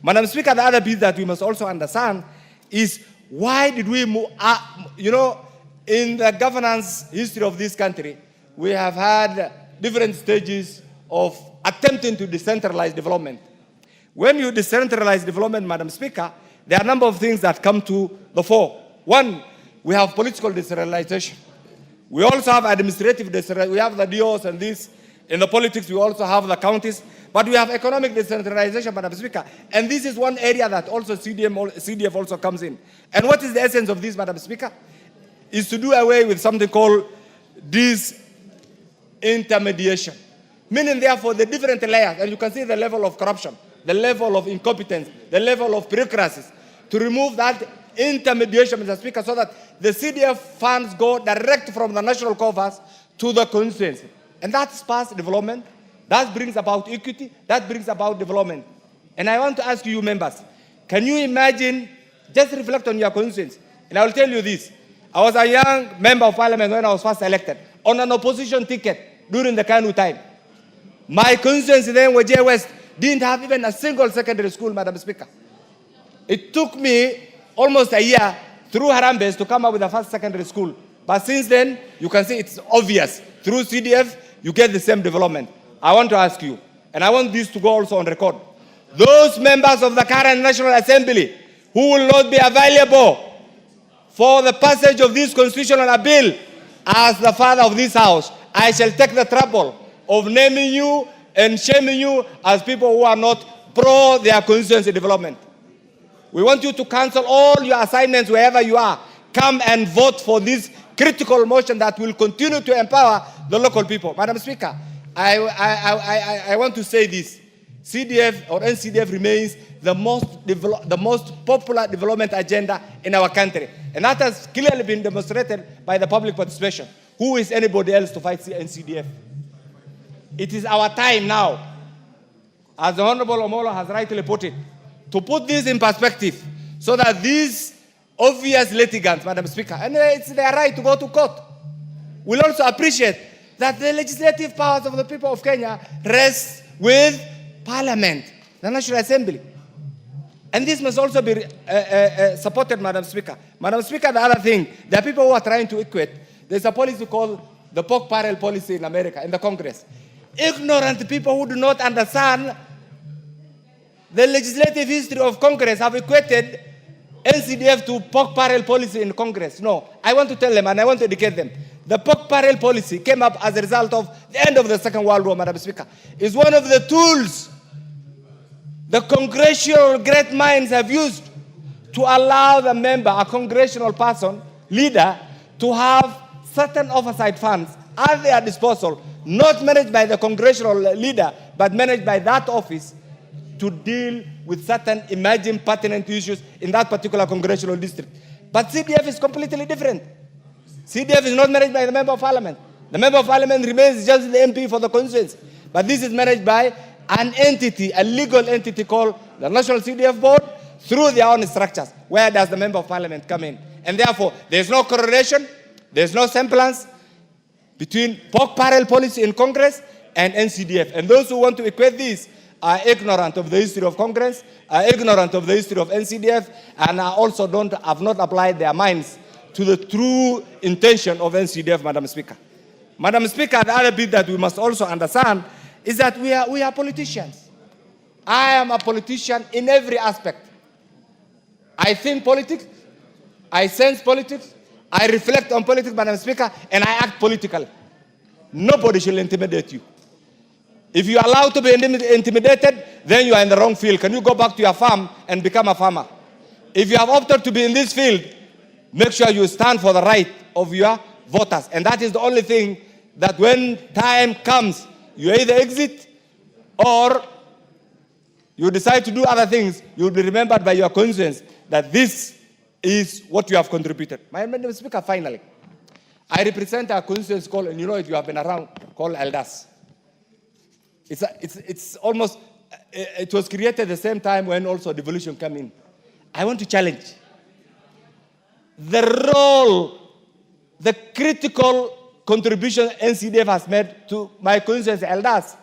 Madam Speaker, the other piece that we must also understand is why did we move, in the governance history of this country, we have had different stages of attempting to decentralize development. When you decentralize development, Madam Speaker, there are a number of things that come to the fore. One, we have political decentralization. We also have administrative decentralization. We have the DOs and this. In the politics, we also have the counties. But we have economic decentralization, Madam Speaker. And this is one area that also CDF also comes in. And what is the essence of this, Madam Speaker? Is to do away with something called disintermediation. Meaning, therefore, the different layers, and you can see the level of corruption, the level of incompetence, the level of bureaucracies, to remove that intermediation, Mr. Speaker, so that the CDF funds go direct from the national coffers to the constituency. And that spurs development, that brings about equity, that brings about development. And I want to ask you members, can you imagine, just reflect on your constituency, and I will tell you this. I was a young member of parliament when I was first elected, on an opposition ticket during the Kanu time. My constituency then, Wajir West, didn't have even a single secondary school, Madam Speaker. It took me almost a year through Harambees to come up with a first secondary school. But since then, you can see it's obvious. Through CDF, you get the same development. I want to ask you, and I want this to go also on record, those members of the current National Assembly who will not be available for the passage of this constitutional bill, as the father of this house, I shall take the trouble of naming you and shaming you as people who are not pro their constituency development. We want you to cancel all your assignments wherever you are. Come and vote for this critical motion that will continue to empower the local people. Madam Speaker, I want to say this. CDF or NCDF remains the most popular development agenda in our country. And that has clearly been demonstrated by the public participation. Who is anybody else to fight NCDF? It is our time now, as the Honorable Omolo has rightly put it, to put this in perspective so that these obvious litigants, Madam Speaker, and it's their right to go to court, will also appreciate that the legislative powers of the people of Kenya rest with Parliament, the National Assembly. And this must also be supported, Madam Speaker. Madam Speaker, the other thing, there are people who are trying to equate. There's a policy called the pork barrel policy in America, in the Congress. Ignorant people who do not understand the legislative history of Congress have equated NCDF to pork barrel policy in Congress. No, I want to tell them and I want to educate them. The pork barrel policy came up as a result of the end of the Second World War, Madam Speaker. It's one of the tools the congressional great minds have used to allow the member, a congressional person, leader, to have certain oversight funds at their disposal, not managed by the congressional leader, but managed by that office to deal with certain emerging pertinent issues in that particular congressional district. But CDF is completely different. CDF is not managed by the Member of Parliament. The Member of Parliament remains just the MP for the constituency. But this is managed by an entity, a legal entity called the National CDF Board, through their own structures. Where does the Member of Parliament come in? And therefore, there's no correlation, there's no semblance between pork barrel policy in Congress and NCDF. And those who want to equate this are ignorant of the history of Congress, are ignorant of the history of NCDF, and are also have not applied their minds to the true intention of NCDF, Madam Speaker. Madam Speaker, the other bit that we must also understand is that we are politicians. I am a politician in every aspect. I think politics, I sense politics, I reflect on politics, Madam Speaker, and I act politically. Nobody shall intimidate you. If you are allowed to be intimidated, then you are in the wrong field. Can you go back to your farm and become a farmer? If you have opted to be in this field, make sure you stand for the right of your voters. And that is the only thing that when time comes, you either exit or you decide to do other things, you will be remembered by your conscience that this is what you have contributed. Madam Speaker, finally, I represent a constituency called, and you know it, you have been around, called Elders. It's almost, it was created at the same time when also devolution came in. I want to challenge the role, the critical contribution NCDF has made to my constituency Elders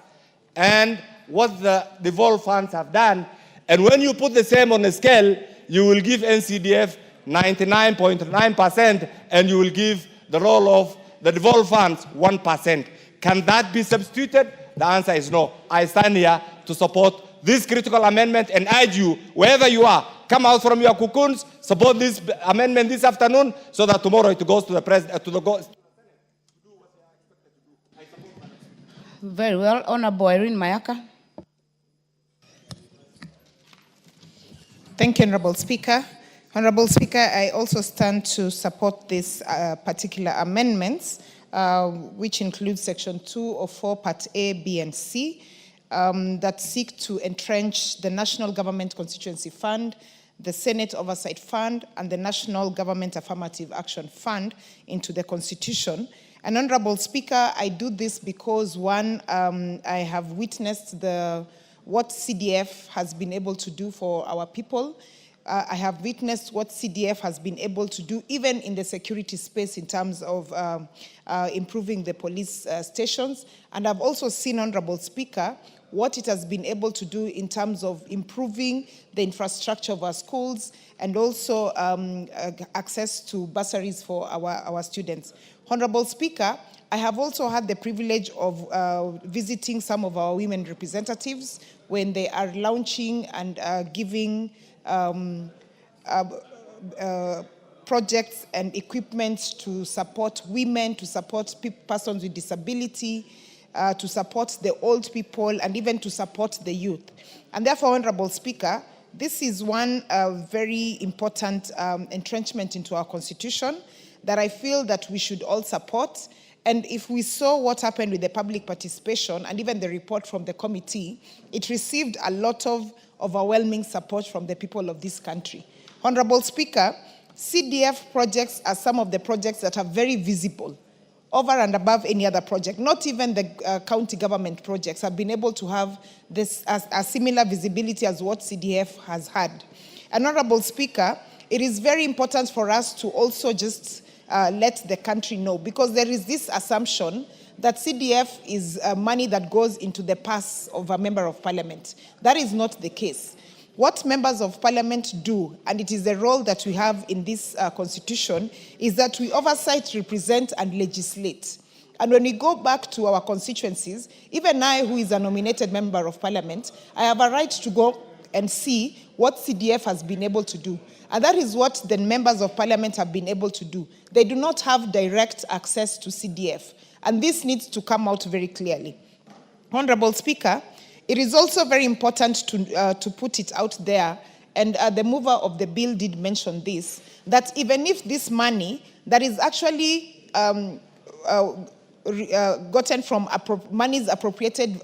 and what the devolved funds have done And when you put the same on a scale, you will give NCDF 99.9%, and you will give the role of the devolved funds 1%. Can that be substituted? The answer is no. I stand here to support this critical amendment and urge you, wherever you are, come out from your cocoons, support this amendment this afternoon, so that tomorrow it goes to the president, Very well. Honorable Irene Mayaka. Thank you, Honorable Speaker. Honorable Speaker, I also stand to support this particular amendments, which includes Section 204, Part A, B, and C, that seek to entrench the National Government Constituency Fund, the Senate Oversight Fund, and the National Government Affirmative Action Fund into the Constitution. And Honorable Speaker, I do this because, one, I have witnessed what CDF has been able to do for our people. I have witnessed what CDF has been able to do even in the security space in terms of improving the police stations. And I've also seen, Honorable Speaker, what it has been able to do in terms of improving the infrastructure of our schools and also access to bursaries for our students. Honorable Speaker, I have also had the privilege of visiting some of our women representatives when they are launching and giving projects and equipment to support women, to support persons with disability, to support the old people, and even to support the youth. And therefore, Honorable Speaker, this is one very important entrenchment into our Constitution that I feel that we should all support. And if we saw what happened with the public participation and even the report from the committee, it received a lot of overwhelming support from the people of this country. Honorable Speaker, CDF projects are some of the projects that are very visible over and above any other project. Not even the county government projects have been able to have this a similar visibility as what CDF has had. And Honorable Speaker, it is very important for us to also just let the country know, because there is this assumption that CDF is money that goes into the purse of a member of parliament. That is not the case. What members of parliament do, and it is the role that we have in this constitution, is that we oversight, represent, and legislate. And when we go back to our constituencies, even I, who is a nominated member of parliament, I have a right to go and see what CDF has been able to do. And that is what the members of parliament have been able to do. They do not have direct access to CDF. And this needs to come out very clearly. Honorable Speaker, it is also very important to put it out there, and the mover of the bill did mention this, that even if this money that is actually gotten from monies appropriated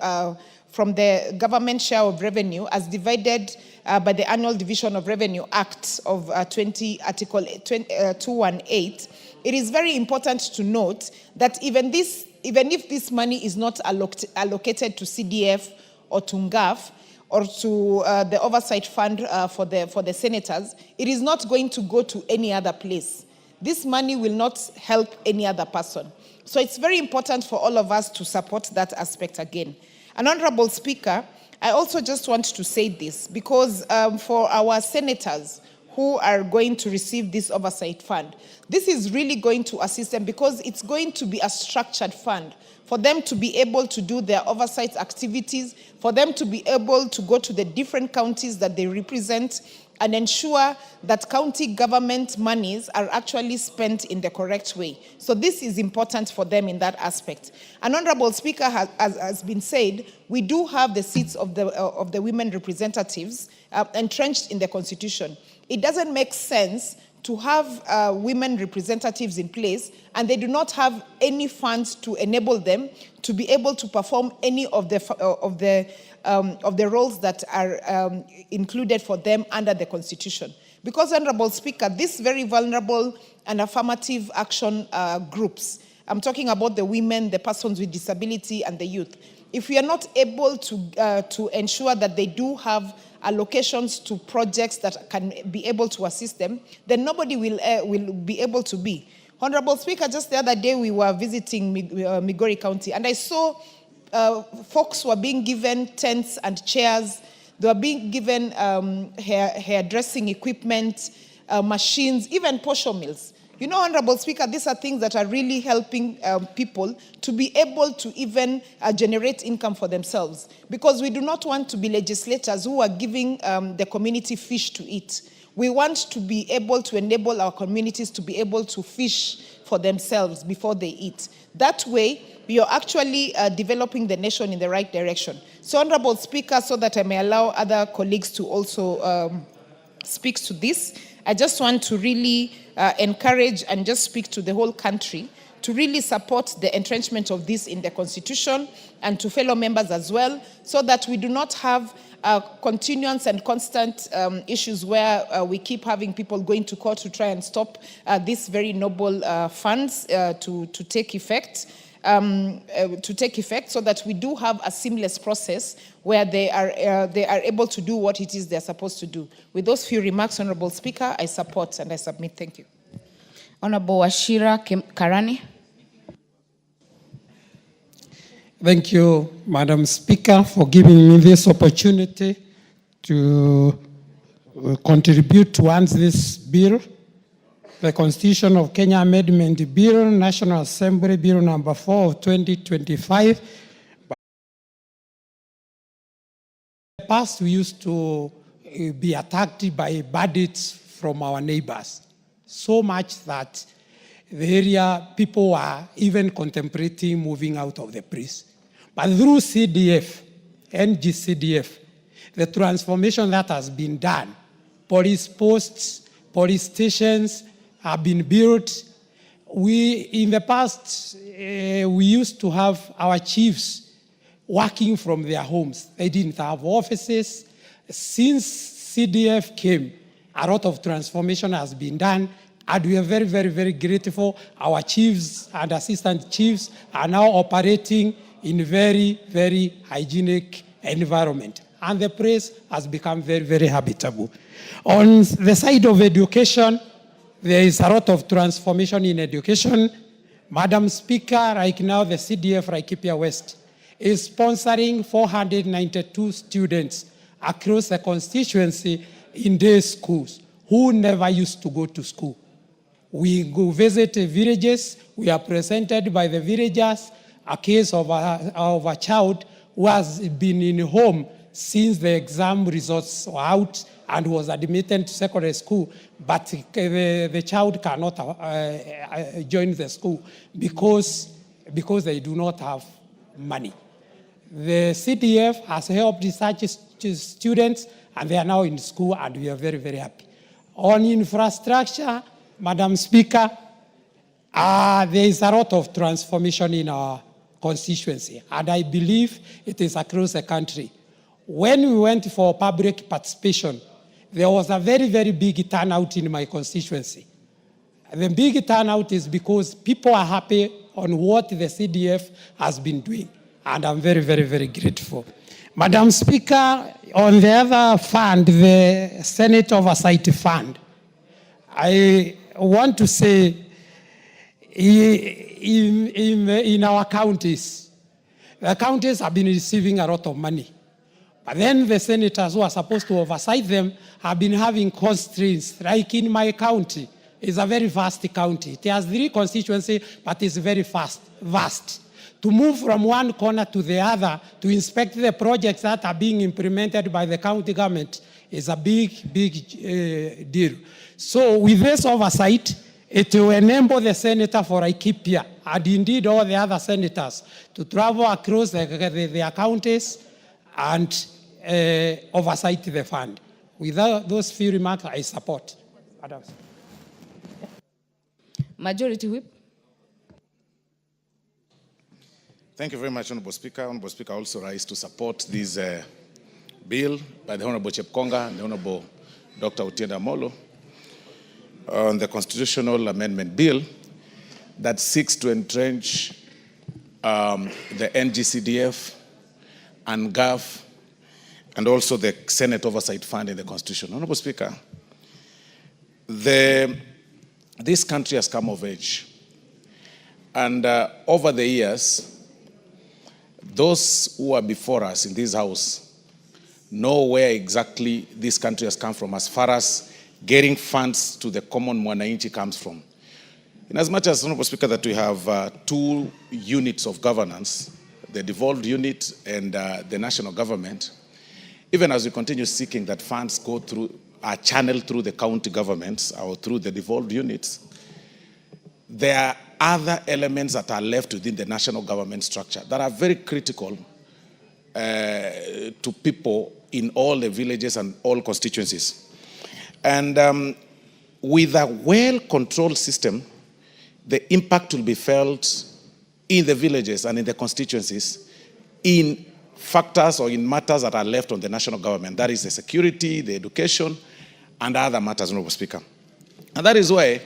from the government share of revenue as divided by the Annual Division of Revenue Act of Article 218, it is very important to note that even if this money is not allocated to CDF or to NGAF or to the Oversight Fund for the senators, it is not going to go to any other place. This money will not help any other person. So it's very important for all of us to support that aspect again. And Honorable Speaker, I also just want to say this, because for our senators who are going to receive this oversight fund, this is really going to assist them, because it's going to be a structured fund for them to be able to do their oversight activities, for them to be able to go to the different counties that they represent and ensure that county government monies are actually spent in the correct way. So this is important for them in that aspect. And Honorable Speaker, has been said, we do have the seats of the women representatives entrenched in the Constitution. It doesn't make sense to have women representatives in place and they do not have any funds to enable them to be able to perform any of the roles that are included for them under the Constitution. Because, Honorable Speaker, these very vulnerable and affirmative action groups, I'm talking about the women, the persons with disability, and the youth, if we are not able to ensure that they do have allocations to projects that can be able to assist them, then nobody will be able to be. Honorable Speaker, just the other day we were visiting Migori County, and I saw folks were being given tents and chairs They are being given hairdressing equipment, machines, even posho mills. You know, Honorable Speaker, these are things that are really helping people to be able to even generate income for themselves. Because we do not want to be legislators who are giving the community fish to eat. We want to be able to enable our communities to be able to fish for themselves before they eat. That way, you're actually developing the nation in the right direction. So, Honorable Speaker, so that I may allow other colleagues to also speak to this, I just want to really encourage and just speak to the whole country to really support the entrenchment of this in the Constitution and to fellow members as well, so that we do not have continuance and constant issues where we keep having people going to court to try and stop these very noble funds to take effect. So that we do have a seamless process where they are able to do what it is they're supposed to do. With those few remarks, Honorable Speaker, I support and I submit. Thank you. Honorable Wachira Karani. Thank you, Madam Speaker, for giving me this opportunity to contribute towards this bill. The Constitution of Kenya Amendment Bill, National Assembly Bill number 4 of 2025. In the past, we used to be attacked by bandits from our neighbors, so much that the area people were even contemplating moving out of the place. But through CDF, NGCDF, the transformation that has been done, police posts, police stations, have been built. In the past, we used to have our chiefs working from their homes. They didn't have offices. Since CDF came, a lot of transformation has been done, and we are very, very, very grateful. Our chiefs and assistant chiefs are now operating in a very, very hygienic environment. And the place has become very, very habitable. On the side of education, there is a lot of transformation in education. Madam Speaker, right now the CDF Laikipia West is sponsoring 492 students across the constituency in day schools who never used to go to school. We go visit villages. We are presented by the villagers a case of a child who has been in home since the exam results were out and was admitted to secondary school, but the child cannot join the school because they do not have money. The CDF has helped such students, and they are now in school, and we are very, very happy. On infrastructure, Madam Speaker, there is a lot of transformation in our constituency, and I believe it is across the country. When we went for public participation, there was a very, very big turnout in my constituency. The big turnout is because people are happy on what the CDF has been doing, and I'm very, very, very grateful. Madam Speaker, on the other fund, the Senate Oversight Fund, I want to say in our counties, the counties have been receiving a lot of money. But then the senators who are supposed to oversight them have been having constraints. Like in my county, it's a very vast county. It has 3 constituencies, but it's very vast. To move from one corner to the other to inspect the projects that are being implemented by the county government is a big, big deal. So with this oversight, it will enable the senator for Laikipia, and indeed all the other senators, to travel across their counties and oversight the fund. Without those few remarks, I support. Majority Whip. Thank you very much, Honorable Speaker. Honorable Speaker also rise to support this bill by the Honorable Chepkonga and the Honorable Dr. Otienda Molo on the Constitutional Amendment Bill that seeks to entrench the NGCDF and GAF and also the Senate Oversight Fund in the Constitution. Honorable Speaker, this country has come of age. And over the years, those who are before us in this house, know where exactly this country has come from as far as getting funds to the common mwananchi comes from. In as much as, Honorable Speaker, that we have two units of governance, the devolved unit and the national government, even as we continue seeking that funds go through, are channeled through the county governments or through the devolved units, there are other elements that are left within the national government structure that are very critical to people in all the villages and all constituencies. And with a well-controlled system, the impact will be felt in the villages and in the constituencies in factors or in matters that are left on the national government. That is the security, the education, and other matters, Honorable Speaker. And that is why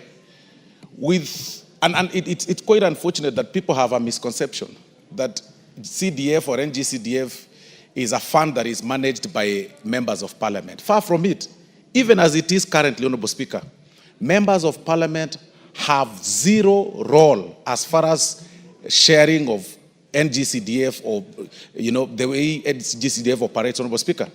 it's quite unfortunate that people have a misconception that CDF or NGCDF is a fund that is managed by members of parliament. Far from it. Even as it is currently, Honorable Speaker, members of parliament have zero role as far as sharing of NGCDF or, the way NGCDF operates, Honorable Speaker.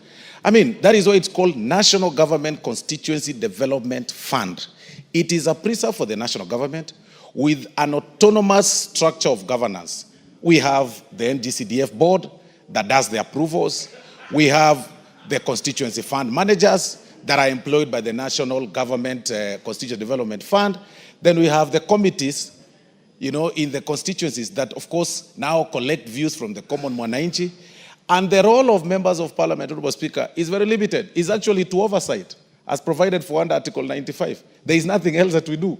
I mean, that is why it's called National Government Constituency Development Fund. It is a preserve for the national government with an autonomous structure of governance. We have the NGCDF board that does the approvals. We have the constituency fund managers that are employed by the National Government Constituency Development Fund. Then we have the committees, in the constituencies that, of course, now collect views from the common mwananchi. And the role of members of parliament, Honorable Speaker, is very limited. It's actually to oversight, as provided for under Article 95. There is nothing else that we do.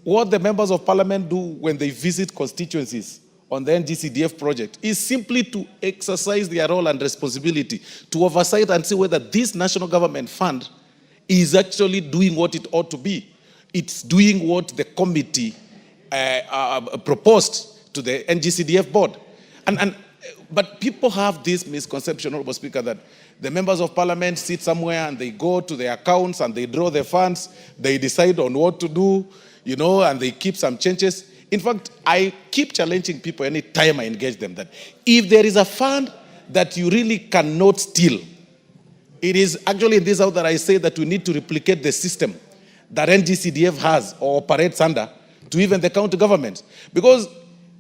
What the members of parliament do when they visit constituencies on the NGCDF project is simply to exercise their role and responsibility to oversight and see whether this national government fund is actually doing what it ought to be. It's doing what the committee proposed to the NGCDF board. But people have this misconception, Honorable Speaker, that the members of parliament sit somewhere and they go to their accounts and they draw their funds, they decide on what to do, and they keep some changes. In fact, I keep challenging people any time I engage them that if there is a fund that you really cannot steal, it is actually in this house that I say that we need to replicate the system that NGCDF has or operates under to even the county government. Because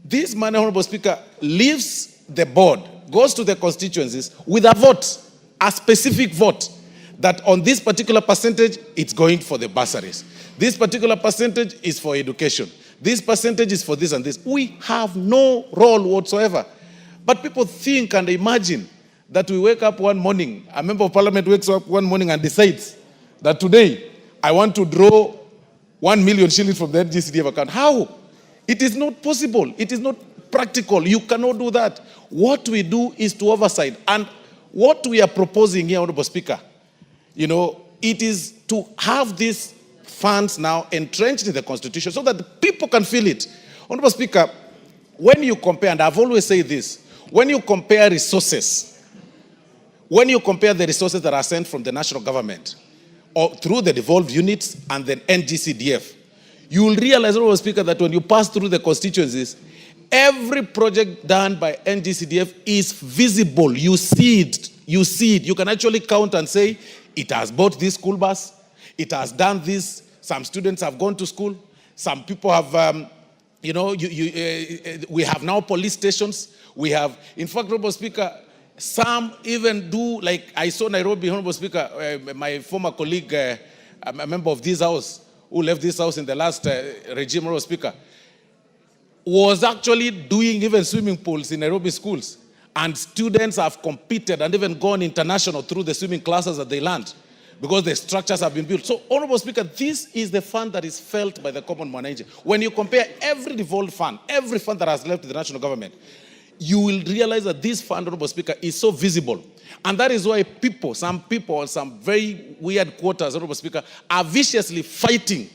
this money, Honorable Speaker, leaves the board, goes to the constituencies with a vote, a specific vote, that on this particular percentage, it's going for the bursaries. This particular percentage is for education. This percentage is for this and this. We have no role whatsoever. But people think and imagine that we wake up one morning, a member of parliament wakes up one morning and decides that today I want to draw 1 million shillings from the NGCDF account. How? It is not possible. It is not practical. You cannot do that. What we do is to oversight. And what we are proposing here, Honorable Speaker, it is to have these funds now entrenched in the Constitution so that the people can feel it. Honorable Speaker, when you compare, and I've always said this, when you compare resources, when you compare the resources that are sent from the national government or through the devolved units and then NGCDF, you will realize, Honorable Speaker, that when you pass through the constituencies, every project done by NGCDF is visible. You see it. You see it. You can actually count and say, it has bought this school bus. It has done this. Some students have gone to school. Some people have, we have now police stations. We have, in fact, Honorable Speaker, some even do, like I saw Nairobi, Honorable Speaker, my former colleague, a member of this house, who left this house in the last regime, Honorable Speaker, was actually doing even swimming pools in Nairobi schools. And students have competed and even gone international through the swimming classes that they learned because the structures have been built. So, Honorable Speaker, this is the fund that is felt by the common mwananchi. When you compare every devolved fund, every fund that has left the national government, you will realize that this fund, Honorable Speaker, is so visible. And that is why some people, some very weird quarters, Honorable Speaker, are viciously fighting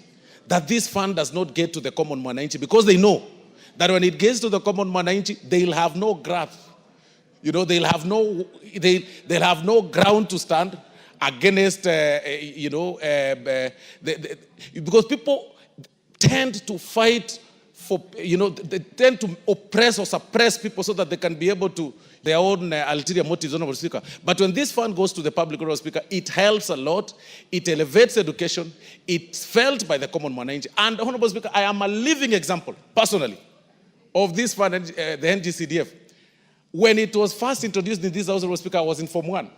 that this fund does not get to the common mwananchi because they know that when it gets to the common mwananchi, they'll have no grasp. They'll have no ground to stand against, because people tend to fight for, they tend to oppress or suppress people so that they can be able to, their own ulterior motives, Honorable Speaker. But when this fund goes to the public, Honorable Speaker, it helps a lot, it elevates education, it's felt by the common man. And Honorable Speaker, I am a living example, personally, of this fund, the NGCDF. When it was first introduced in this House, Honorable Speaker, I was in Form 1.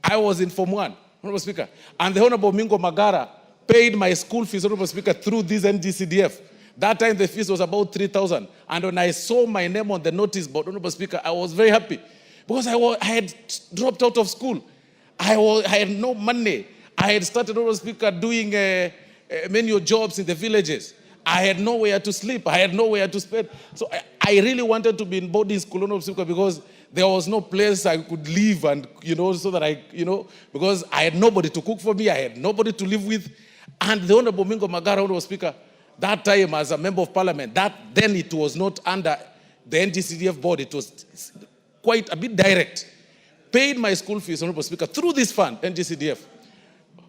I was in Form 1, Honorable Speaker. And the Honorable Mingo Magara paid my school fees, Honorable Speaker, through this NGCDF. That time the fees was about 3,000. And when I saw my name on the notice board, Honorable Speaker, I was very happy. Because I had dropped out of school. I had no money. I had started, Honorable Speaker, doing menial jobs in the villages. I had nowhere to sleep. I had nowhere to spend. So I really wanted to be in boarding school, Honorable Speaker, because there was no place I could live and, so that because I had nobody to cook for me. I had nobody to live with. And the Honorable Mingo Magara, Honorable Speaker, that time as a member of parliament, then it was not under the NGCDF board. It was quite a bit direct. Paid my school fees, Honorable Speaker, through this fund, NGCDF.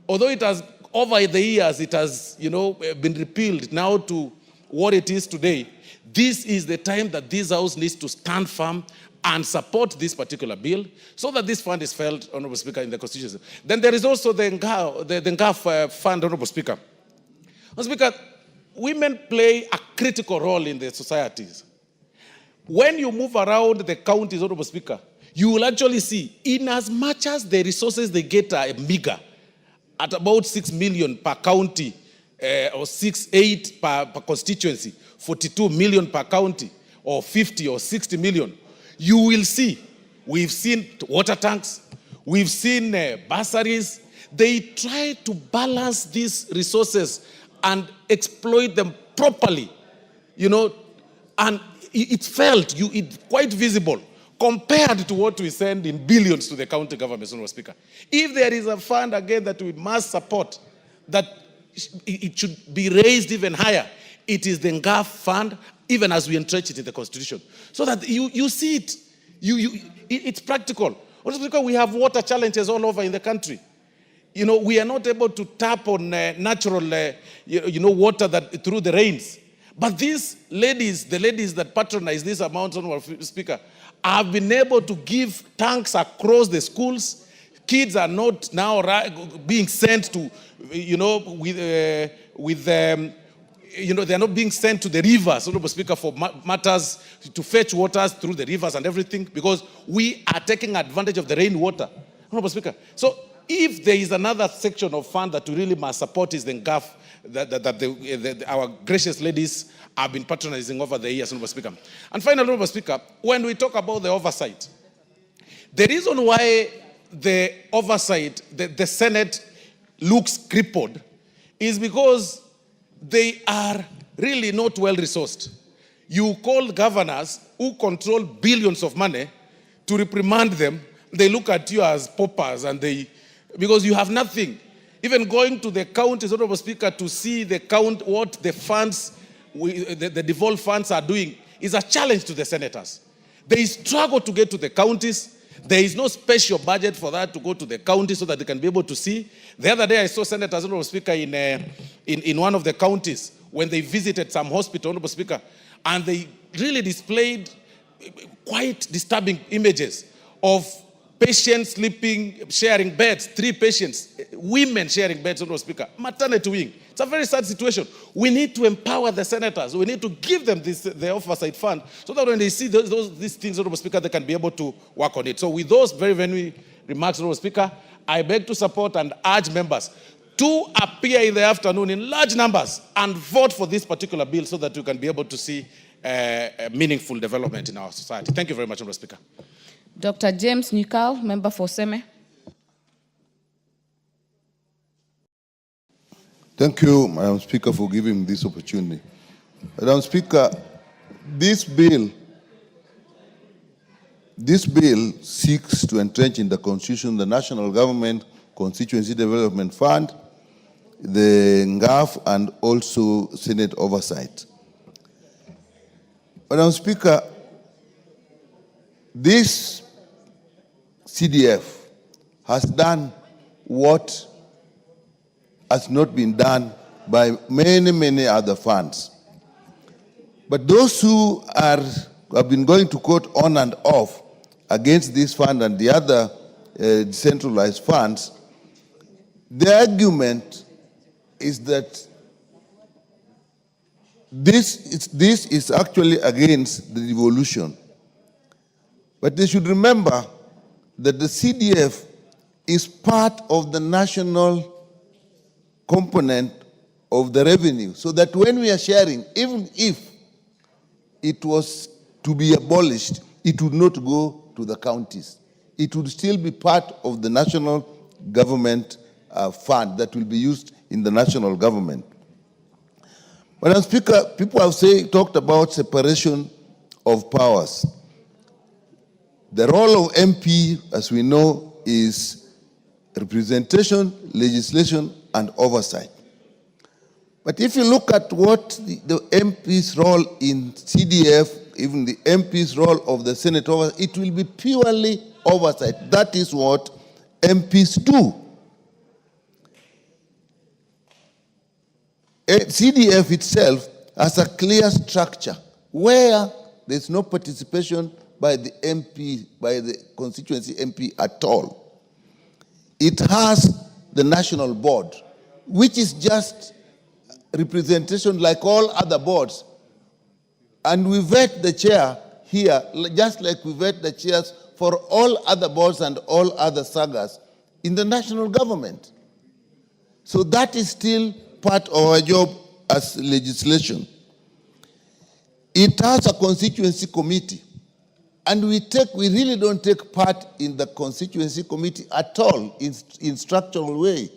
Although it has, over the years, it has, been repealed now to what it is today. This is the time that this House needs to stand firm and support this particular bill so that this fund is felt, Honorable Speaker, in the Constitution. Then there is also the NGAF fund, Honorable Speaker. Honorable Speaker, women play a critical role in the societies. When you move around the counties, Honorable Speaker, you will actually see, in as much as the resources they get are meager, at about 6 million per county, or 8 per constituency, 42 million per county, or 50 or 60 million, you will see, we've seen water tanks, we've seen bursaries. They try to balance these resources and exploit them properly, and it's felt, it's quite visible compared to what we send in billions to the county governments, Honorable Speaker. If there is a fund, again, that we must support, that it should be raised even higher, it is the NGAF fund, even as we entrench it in the Constitution. So that you see it, it's practical. Honorable Speaker, we have water challenges all over in the country. We are not able to tap on natural, water that through the rains. But these ladies, the ladies that patronize this amount, Honorable Speaker, have been able to give tanks across the schools. Kids are not now being sent to, they're not being sent to the rivers, Honorable Speaker, for matters to fetch waters through the rivers and everything, because we are taking advantage of the rainwater, Honorable Speaker. So if there is another section of fund that we really must support is the NGAF that our gracious ladies have been patronizing over the years, Honorable Speaker. And finally, Honorable Speaker, when we talk about the oversight, the reason why the oversight, the Senate looks crippled is because they are really not well resourced. You call governors who control billions of money to reprimand them, they look at you as paupers and because you have nothing. Even going to the counties, Honorable Speaker, to see what the funds, the devolved funds are doing is a challenge to the senators. They struggle to get to the counties. There is no special budget for that to go to the counties so that they can be able to see. The other day I saw senators, Honorable Speaker, in one of the counties when they visited some hospital, Honorable Speaker, and they really displayed quite disturbing images of patients sleeping, sharing beds, 3 patients, women sharing beds, Honorable Speaker, maternity wing. It's a very sad situation. We need to empower the senators. We need to give them the oversight fund so that when they see these things, Honorable Speaker, they can be able to work on it. So with those very, very remarks, Honorable Speaker, I beg to support and urge members to appear in the afternoon in large numbers and vote for this particular bill so that we can be able to see meaningful development in our society. Thank you very much, Honorable Speaker. Dr. James Nyikal, member for Seme. Thank you, Madam Speaker, for giving me this opportunity. Madam Speaker, this bill seeks to entrench in the Constitution the National Government Constituency Development Fund, the NGAF, and also Senate oversight. Madam Speaker, this CDF has done what has not been done by many, many other funds. But those who have been going to court on and off against this fund and the other decentralized funds, the argument is that this is actually against the devolution. But they should remember that the CDF is part of the national component of the revenue, so that when we are sharing, even if it was to be abolished, it would not go to the counties. It would still be part of the national government fund that will be used in the national government. Madam Speaker, people have talked about separation of powers. The role of MP, as we know, is representation, legislation, and oversight. But if you look at what the MP's role in CDF, even the MP's role of the Senate, it will be purely oversight. That is what MPs do. CDF itself has a clear structure where there's no participation by the MP, by the constituency MP at all. It has the national board, which is just representation like all other boards. And we vet the chair here, just like we vet the chairs for all other boards and all other sagas in the national government. So that is still part of our job as legislation. It has a constituency committee, and we really don't take part in the constituency committee at all in structural way.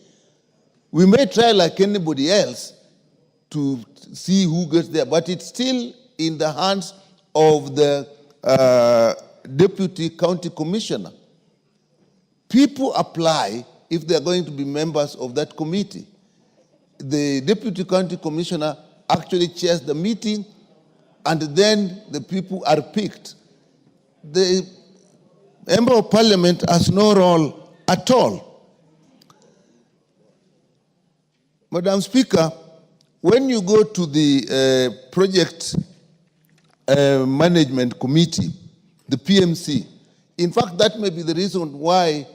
We may try like anybody else to see who gets there, but it's still in the hands of the deputy county commissioner. People apply if they're going to be members of that committee. The deputy county commissioner actually chairs the meeting, and then the people are picked. The member of parliament has no role at all. Madam Speaker, when you go to the project management committee, the PMC, in fact, that may be the reason why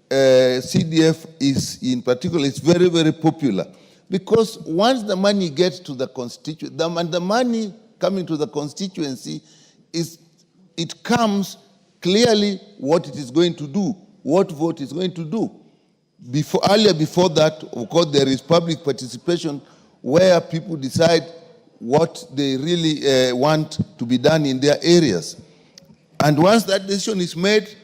CDF is, in particular, is very, very popular. Because once the money gets to the constituency, the money coming to the constituency, it comes clearly what it is going to do, what vote is going to do. Earlier before that, of course, there is public participation where people decide what they really want to be done in their areas. And once that decision is made,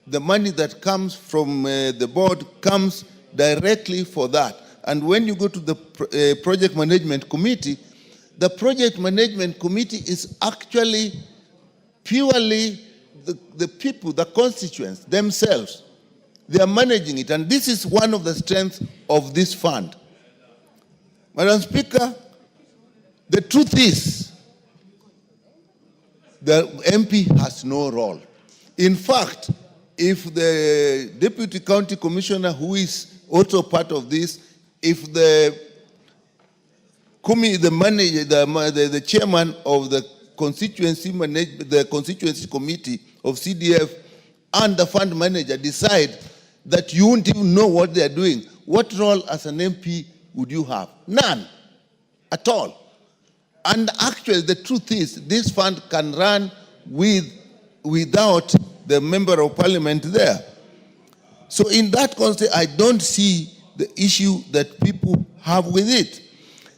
the money that comes from the board comes directly for that. And when you go to the project management committee, the project management committee is actually purely the people, the constituents themselves. They are managing it, and this is one of the strengths of this fund. Madam Speaker, the truth is, the MP has no role. In fact, if the deputy county commissioner, who is also part of this, if the chairman of the constituency committee of CDF and the fund manager decide that you won't even know what they are doing, what role as an MP would you have? None at all. And actually, the truth is, this fund can run without the member of parliament there. So in that context, I don't see the issue that people have with it.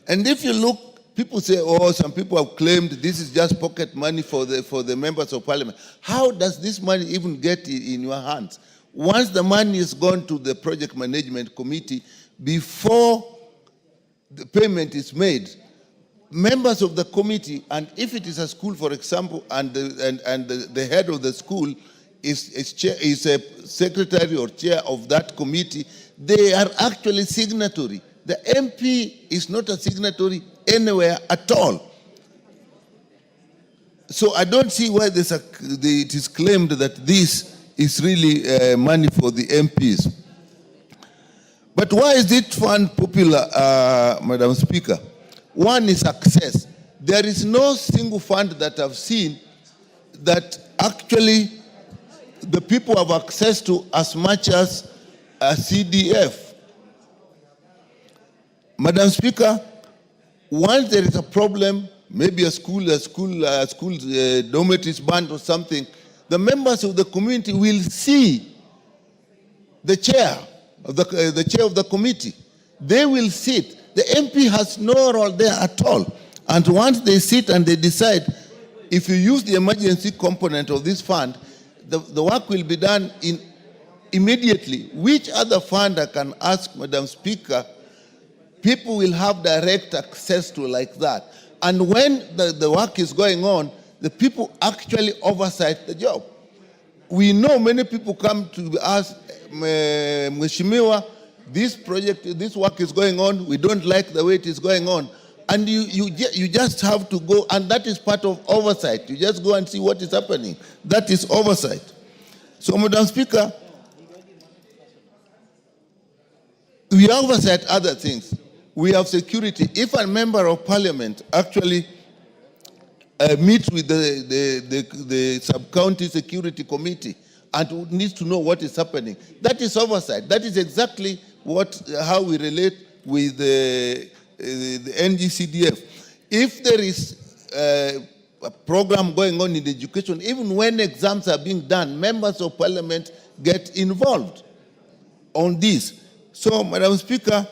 And if you look, people say, oh, some people have claimed this is just pocket money for the members of parliament. How does this money even get in your hands? Once the money is gone to the project management committee, before the payment is made, members of the committee, and if it is a school, for example, and the head of the school is a secretary or chair of that committee, they are actually signatory. The MP is not a signatory anywhere at all. So I don't see why it is claimed that this is really money for the MPs. But why is it fund popular, Madam Speaker? One is access. there is no single fund that I've seen that actually the people have access to as much as a CDF. Madam Speaker, once there is a problem, maybe a school dormitory is banned or something, the members of the community will see the chair of the committee. They will sit. The MP has no role there at all. And once they sit and they decide, if you use the emergency component of this fund, the work will be done immediately. Which other fund I can ask, Madam Speaker, people will have direct access to like that. And when the work is going on, the people actually oversight the job. We know many people come to us, Mheshimiwa, this work is going on, we don't like the way it is going on. And you just have to go, and that is part of oversight. You just go and see what is happening. That is oversight. So, Madam Speaker, we oversight other things. We have security. If a member of parliament actually meets with the sub-county security committee and needs to know what is happening, that is oversight. That is exactly how we relate with the NGCDF. If there is a program going on in education, even when exams are being done, members of parliament get involved on this. So, Madam Speaker,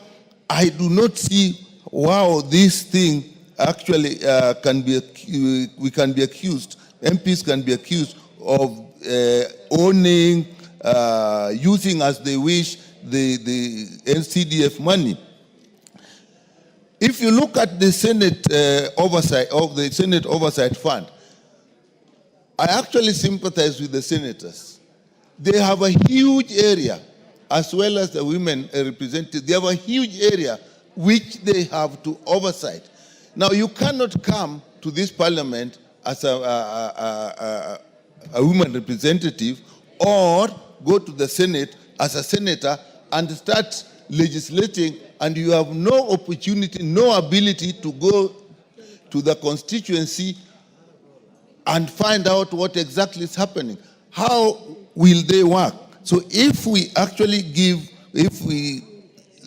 I do not see how this thing actually we can be accused, MPs can be accused of owning, using as they wish the NCDF money. If you look at the Senate oversight of the Senate Oversight Fund, I actually sympathize with the senators. They have a huge area, as well as the women represented. They have a huge area which they have to oversight. Now, you cannot come to this parliament as a woman representative or go to the Senate as a senator and start legislating, and you have no opportunity, no ability to go to the constituency and find out what exactly is happening. How will they work? So if we actually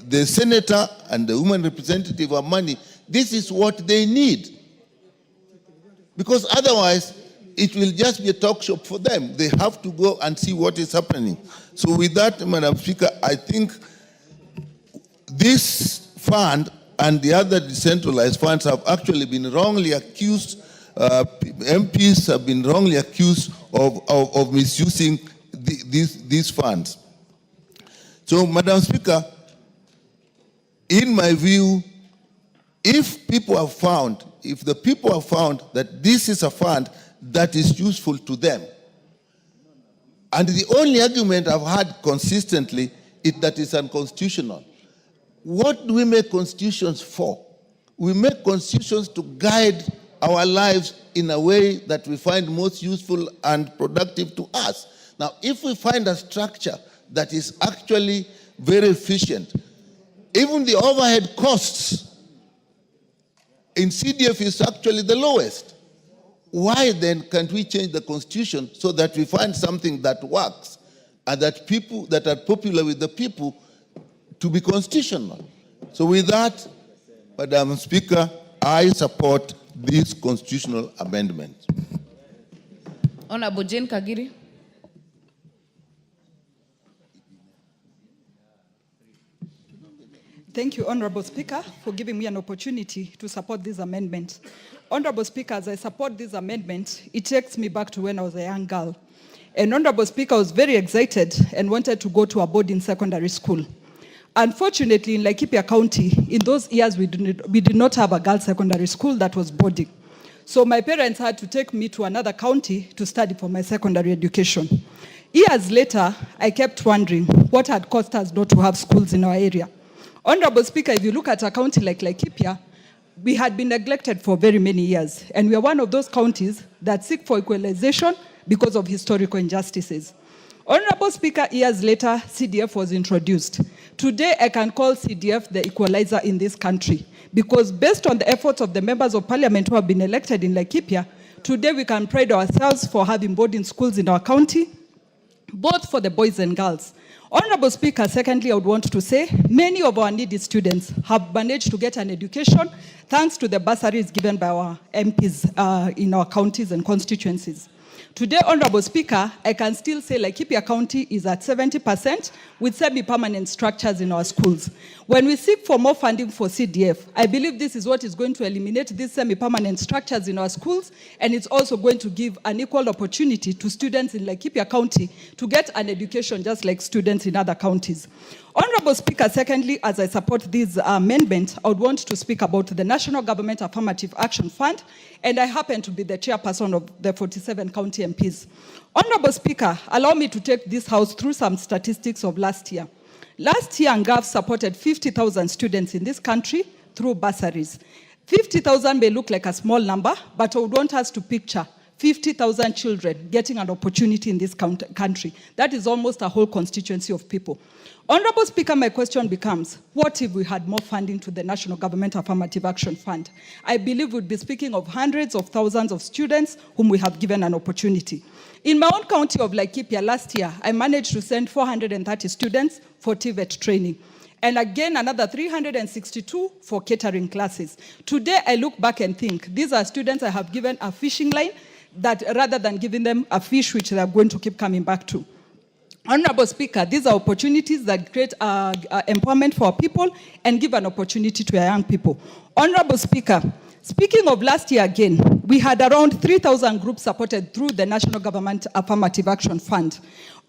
the senator and the woman representative have money, this is what they need. Because otherwise, it will just be a talk shop for them. They have to go and see what is happening. So with that, Madam Speaker, I think this fund and the other decentralized funds have actually been wrongly accused. MPs have been wrongly accused of misusing these funds. So, Madam Speaker, in my view, if the people have found that this is a fund that is useful to them, and the only argument I've had consistently is that it's unconstitutional. What do we make constitutions for? We make constitutions to guide our lives in a way that we find most useful and productive to us. Now, if we find a structure that is actually very efficient, even the overhead costs in CDF is actually the lowest. Why then can't we change the constitution so that we find something that works and that people that are popular with the people to be constitutional? So with that, Madam Speaker, I support this constitutional amendment. Honorable Jane Kagiri. Thank you, Honorable Speaker, for giving me an opportunity to support this amendment. Honorable Speaker, as I support this amendment, it takes me back to when I was a young girl. And Honorable Speaker, I was very excited and wanted to go to a boarding secondary school. Unfortunately, in Laikipia County, in those years, we did not have a girls' secondary school that was boarding. So my parents had to take me to another county to study for my secondary education. Years later, I kept wondering what had caused us not to have schools in our area. Honorable Speaker, if you look at a county like Laikipia, we had been neglected for very many years. And we are one of those counties that seek for equalization because of historical injustices. Honorable Speaker, years later, CDF was introduced. Today, I can call CDF the equalizer in this country, because based on the efforts of the members of parliament who have been elected in Laikipia, today we can pride ourselves for having boarding schools in our county, both for the boys and girls. Honorable Speaker, secondly, I would want to say many of our needy students have managed to get an education thanks to the bursaries given by our MPs in our counties and constituencies. Today, Honorable Speaker, I can still say Laikipia County is at 70% with semi-permanent structures in our schools. When we seek for more funding for CDF, I believe this is what is going to eliminate these semi-permanent structures in our schools, and it's also going to give an equal opportunity to students in Laikipia County to get an education just like students in other counties. Honorable Speaker, secondly, as I support this amendment, I would want to speak about the National Government Affirmative Action Fund, and I happen to be the chairperson of the 47 county MPs. Honorable Speaker, allow me to take this House through some statistics of last year. Last year, NGAF supported 50,000 students in this country through bursaries. 50,000 may look like a small number, but I would want us to picture 50,000 children getting an opportunity in this country. That is almost a whole constituency of people. Honorable Speaker, my question becomes, what if we had more funding to the National Government Affirmative Action Fund? I believe we'd be speaking of hundreds of thousands of students whom we have given an opportunity. In my own county of Laikipia last year, I managed to send 430 students for TVET training. And again, another 362 for catering classes. Today, I look back and think, these are students I have given a fishing line that rather than giving them a fish which they are going to keep coming back to. Honorable Speaker, these are opportunities that create empowerment for our people and give an opportunity to our young people. Honorable Speaker, speaking of last year again, we had around 3,000 groups supported through the National Government Affirmative Action Fund.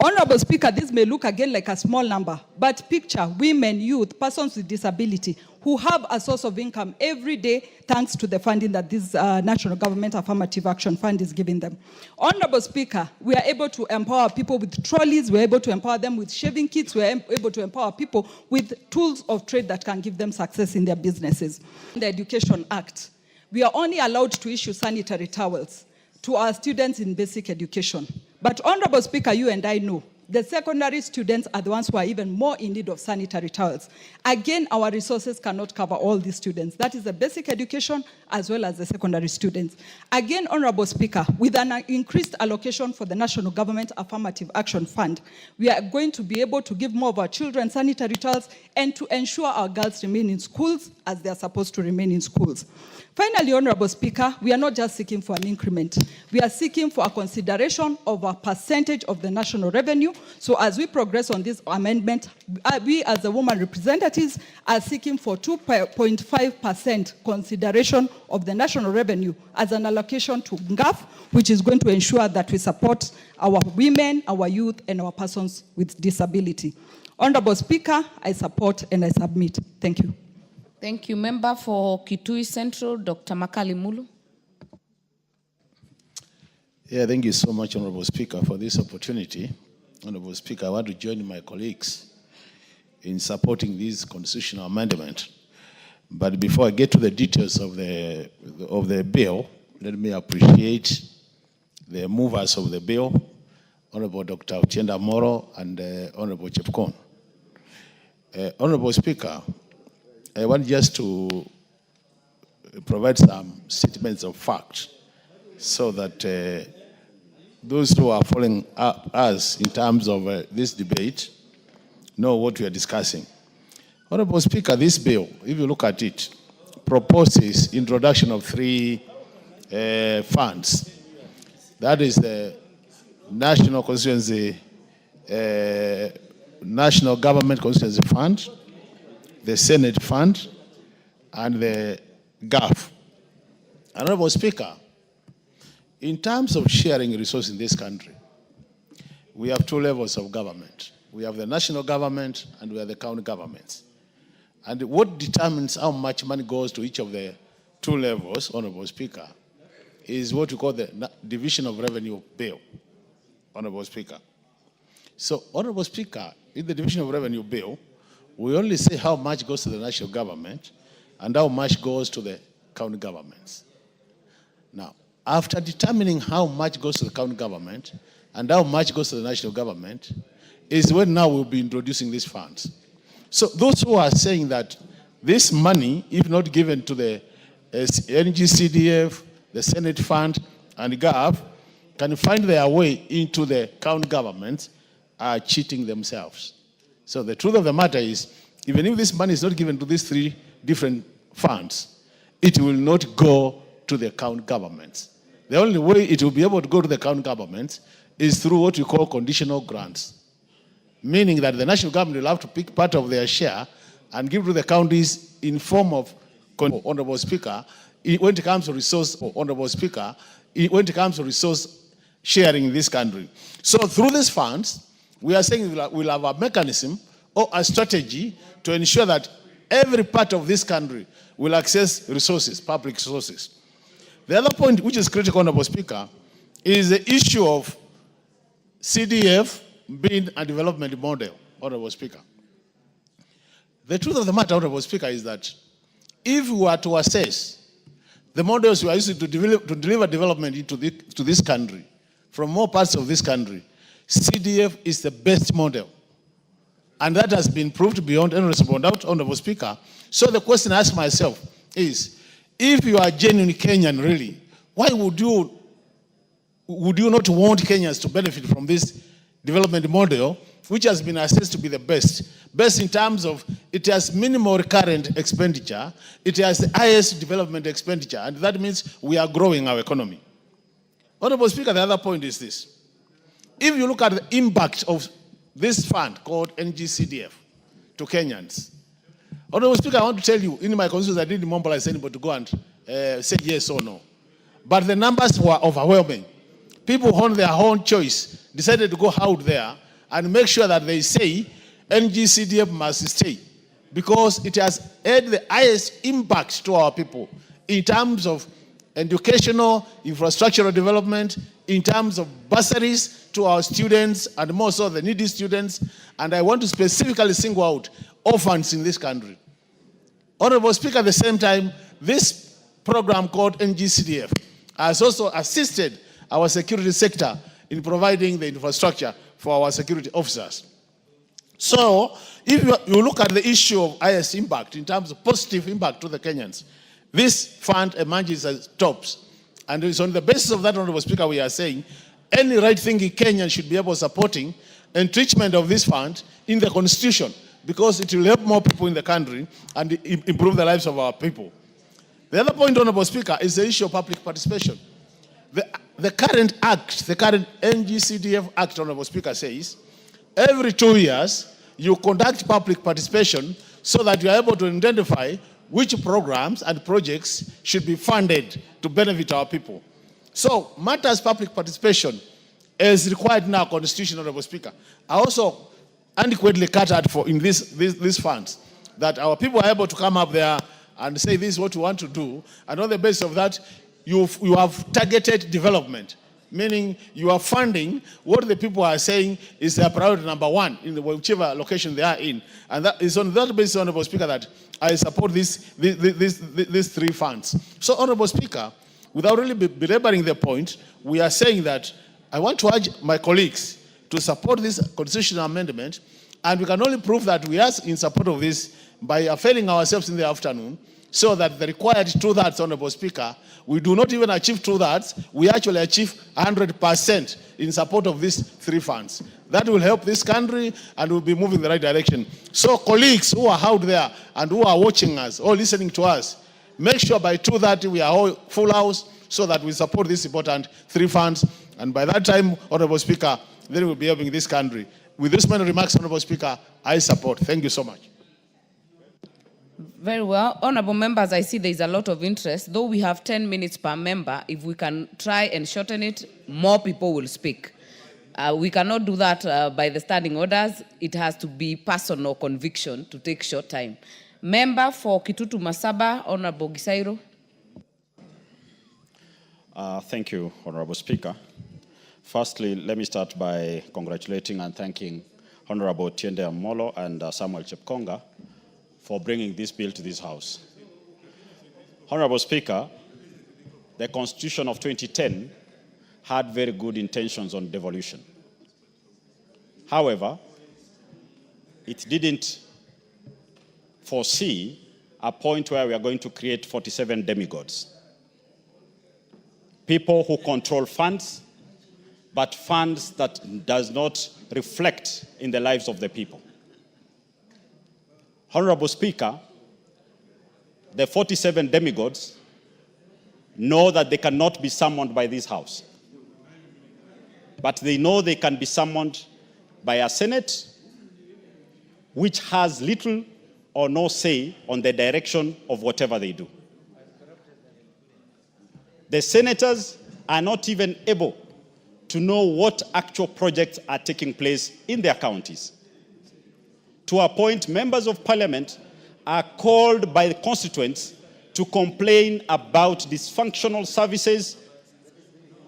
Honorable Speaker, this may look again like a small number, but picture women, youth, persons with disability who have a source of income every day thanks to the funding that this National Government Affirmative Action Fund is giving them. Honorable Speaker, we are able to empower people with trolleys, we are able to empower them with shaving kits, we are able to empower people with tools of trade that can give them success in their businesses. The Education Act, we are only allowed to issue sanitary towels to our students in basic education. But Honorable Speaker, you and I know the secondary students are the ones who are even more in need of sanitary towels. Again, our resources cannot cover all these students. That is the basic education as well as the secondary students. Again, Honorable Speaker, with an increased allocation for the National Government Affirmative Action Fund, we are going to be able to give more of our children sanitary towels and to ensure our girls remain in schools as they are supposed to remain in schools. Finally, Honorable Speaker, we are not just seeking for an increment. We are seeking for a consideration of a percentage of the national revenue. So as we progress on this amendment, we as the women representatives are seeking for 2.5% consideration of the national revenue as an allocation to NGAF, which is going to ensure that we support our women, our youth, and our persons with disability. Honorable Speaker, I support and I submit. Thank you. Thank you. Member for Kitui Central, Dr. Makali Mulu. Yeah, thank you so much, Honorable Speaker, for this opportunity. Honorable Speaker, I want to join my colleagues in supporting this constitutional amendment. But before I get to the details of the bill, let me appreciate the movers of the bill, Honorable Dr. Otienda Moro and Honorable Chepkon. Honorable Speaker, I want just to provide some statements of fact so that those who are following us in terms of this debate know what we are discussing. Honorable Speaker, this bill, if you look at it, proposes introduction of three funds. That is the National Government Constituency Fund, the Senate Fund, and the GAF. Honorable Speaker, in terms of sharing resources in this country, we have two levels of government. We have the national government and we have the county governments. And what determines how much money goes to each of the two levels, Honorable Speaker, is what we call the Division of Revenue Bill, Honorable Speaker. So, Honorable Speaker, in the Division of Revenue Bill, we only say how much goes to the national government and how much goes to the county governments. Now, after determining how much goes to the county government and how much goes to the national government, is when now we'll be introducing these funds. So those who are saying that this money, if not given to the NGCDF, the Senate Fund, and GAV, can find their way into the county governments, are cheating themselves. So the truth of the matter is, even if this money is not given to these 3 different funds, it will not go to the county governments. The only way it will be able to go to the county governments is through what we call conditional grants, meaning that the national government will have to pick part of their share and give to the counties in form of, Honorable Speaker, when it comes to resource, Honorable Speaker, when it comes to resource sharing in this country. So through these funds, we are saying we'll have a mechanism or a strategy to ensure that every part of this country will access resources, public resources. The other point which is critical, Honorable Speaker, is the issue of CDF being a development model, Honorable Speaker. The truth of the matter, Honorable Speaker, is that if we were to assess the models we are using to deliver development into this country, from more parts of this country, CDF is the best model. And that has been proved beyond any reasonable doubt, Honorable Speaker. So the question I ask myself is, if you are genuine Kenyan really, why would you not want Kenyans to benefit from this development model, which has been assessed to be the best? Best in terms of it has minimal recurrent expenditure, it has the highest development expenditure, and that means we are growing our economy. Honorable Speaker, the other point is this. If you look at the impact of this fund called NGCDF to Kenyans, Honorable Speaker, I want to tell you, in my constituency, I didn't mobilize anybody to go and say yes or no. But the numbers were overwhelming. People on their own choice decided to go out there and make sure that they say NGCDF must stay, because it has had the highest impact to our people in terms of educational, infrastructural development, in terms of bursaries to our students, and more so the needy students. And I want to specifically single out orphans in this country. Honorable Speaker, at the same time, this program called NGCDF has also assisted our security sector in providing the infrastructure for our security officers. So, if you look at the issue of highest impact in terms of positive impact to the Kenyans, this fund emerges as tops. And it's on the basis of that, Honorable Speaker, we are saying any right-thinking Kenyan should be able to supporting entrenchment of this fund in the Constitution, because it will help more people in the country and improve the lives of our people. The other point, Honorable Speaker, is the issue of public participation. The current act, the current NGCDF Act, Honorable Speaker, says every 2 years you conduct public participation so that you are able to identify which programs and projects should be funded to benefit our people. So, matters public participation is required now, Constitution, Honorable Speaker. I also adequately catered for in these funds, that our people are able to come up there and say this is what we want to do, and on the basis of that, you have targeted development, meaning you are funding what the people are saying is their priority number 1 in whichever location they are in. And that is on that basis, Honorable Speaker, that I support these 3 funds. So, Honorable Speaker, without really belaboring the point, we are saying that I want to urge my colleagues to support this constitutional amendment, and we can only prove that we are in support of this by availing ourselves in the afternoon, so that the required 2/3, Honorable Speaker, we do not even achieve 2/3, we actually achieve 100% in support of these 3 funds. That will help this country and will be moving in the right direction. So colleagues who are out there and who are watching us or listening to us, make sure by 2:30 we are all full house so that we support these important 3 funds. And by that time, Honorable Speaker, then we'll be helping this country. With this many remarks, Honorable Speaker, I support. Thank you so much. Very well. Honorable members, I see there is a lot of interest. Though we have 10 minutes per member, if we can try and shorten it, more people will speak. We cannot do that by the standing orders. It has to be personal conviction to take short time. Member for Kitutu Masaba, Honorable Gisairo. Thank you, Honorable Speaker. Firstly, let me start by congratulating and thanking Honorable Tiende Amolo and Samuel Chepkonga for bringing this bill to this House. Honorable Speaker, the Constitution of 2010 had very good intentions on devolution. However, it didn't foresee a point where we are going to create 47 demigods. People who control funds, but funds that does not reflect in the lives of the people. Honorable Speaker, the 47 demigods know that they cannot be summoned by this House. But they know they can be summoned by a Senate which has little or no say on the direction of whatever they do. The senators are not even able to know what actual projects are taking place in their counties. To a point, members of parliament are called by the constituents to complain about dysfunctional services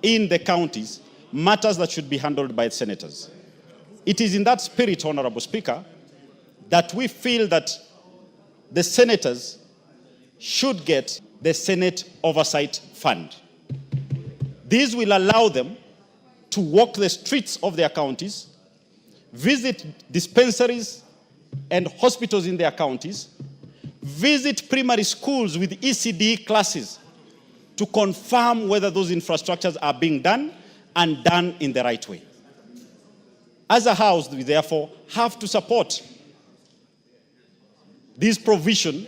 in the counties, matters that should be handled by the senators. It is in that spirit, Honorable Speaker, that we feel that the senators should get the Senate Oversight Fund. This will allow them to walk the streets of their counties, visit dispensaries and hospitals in their counties, visit primary schools with ECD classes to confirm whether those infrastructures are being done and done in the right way. As a House, we therefore have to support this provision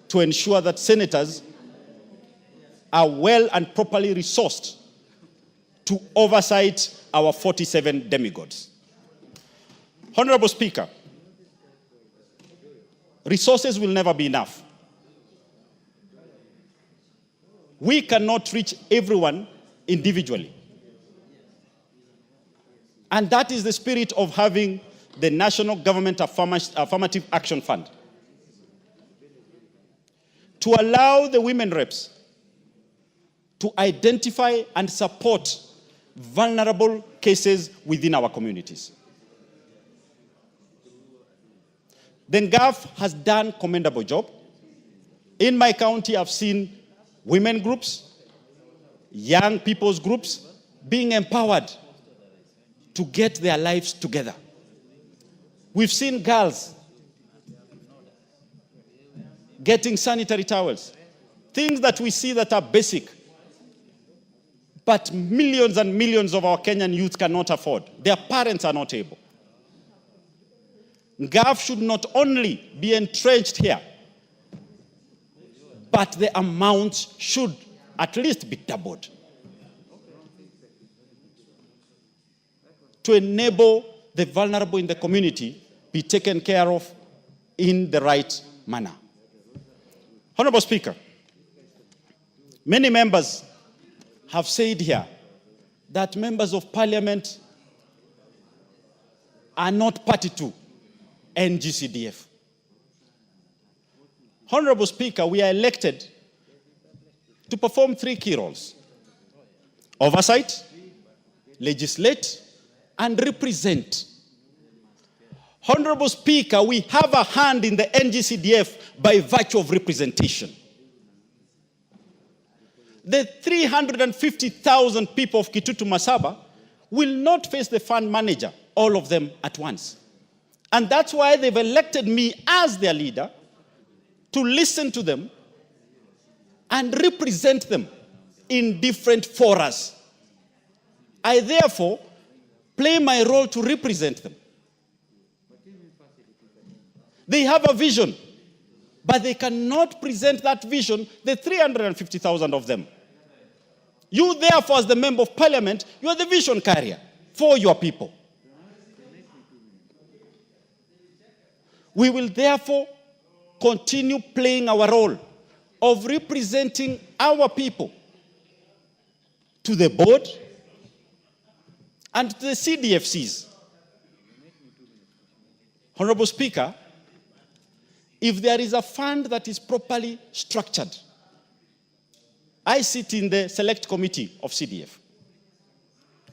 to ensure that senators are well and properly resourced to oversight our 47 demigods. Honorable Speaker, resources will never be enough. We cannot reach everyone individually. And that is the spirit of having the National Government Affirmative Action Fund. To allow the women reps to identify and support vulnerable cases within our communities. The NGAF has done a commendable job. In my county, I've seen women groups, young people's groups being empowered to get their lives together. We've seen girls getting sanitary towels, things that we see that are basic, but millions and millions of our Kenyan youth cannot afford. Their parents are not able. NGAF should not only be entrenched here, but the amount should at least be doubled to enable the vulnerable in the community be taken care of in the right manner. Honorable Speaker, many members have said here that members of parliament are not party to NGCDF. Honorable Speaker, we are elected to perform 3 key roles: oversight, legislate, and represent. Honorable Speaker, we have a hand in the NGCDF by virtue of representation. The 350,000 people of Kitutu Masaba will not face the fund manager, all of them at once. And that's why they've elected me as their leader to listen to them and represent them in different forums. I therefore play my role to represent them. They have a vision, but they cannot present that vision, the 350,000 of them. You therefore, as the member of parliament, you are the vision carrier for your people. We will therefore continue playing our role of representing our people to the board and to the CDFCs. Honorable Speaker, if there is a fund that is properly structured, I sit in the select committee of CDF.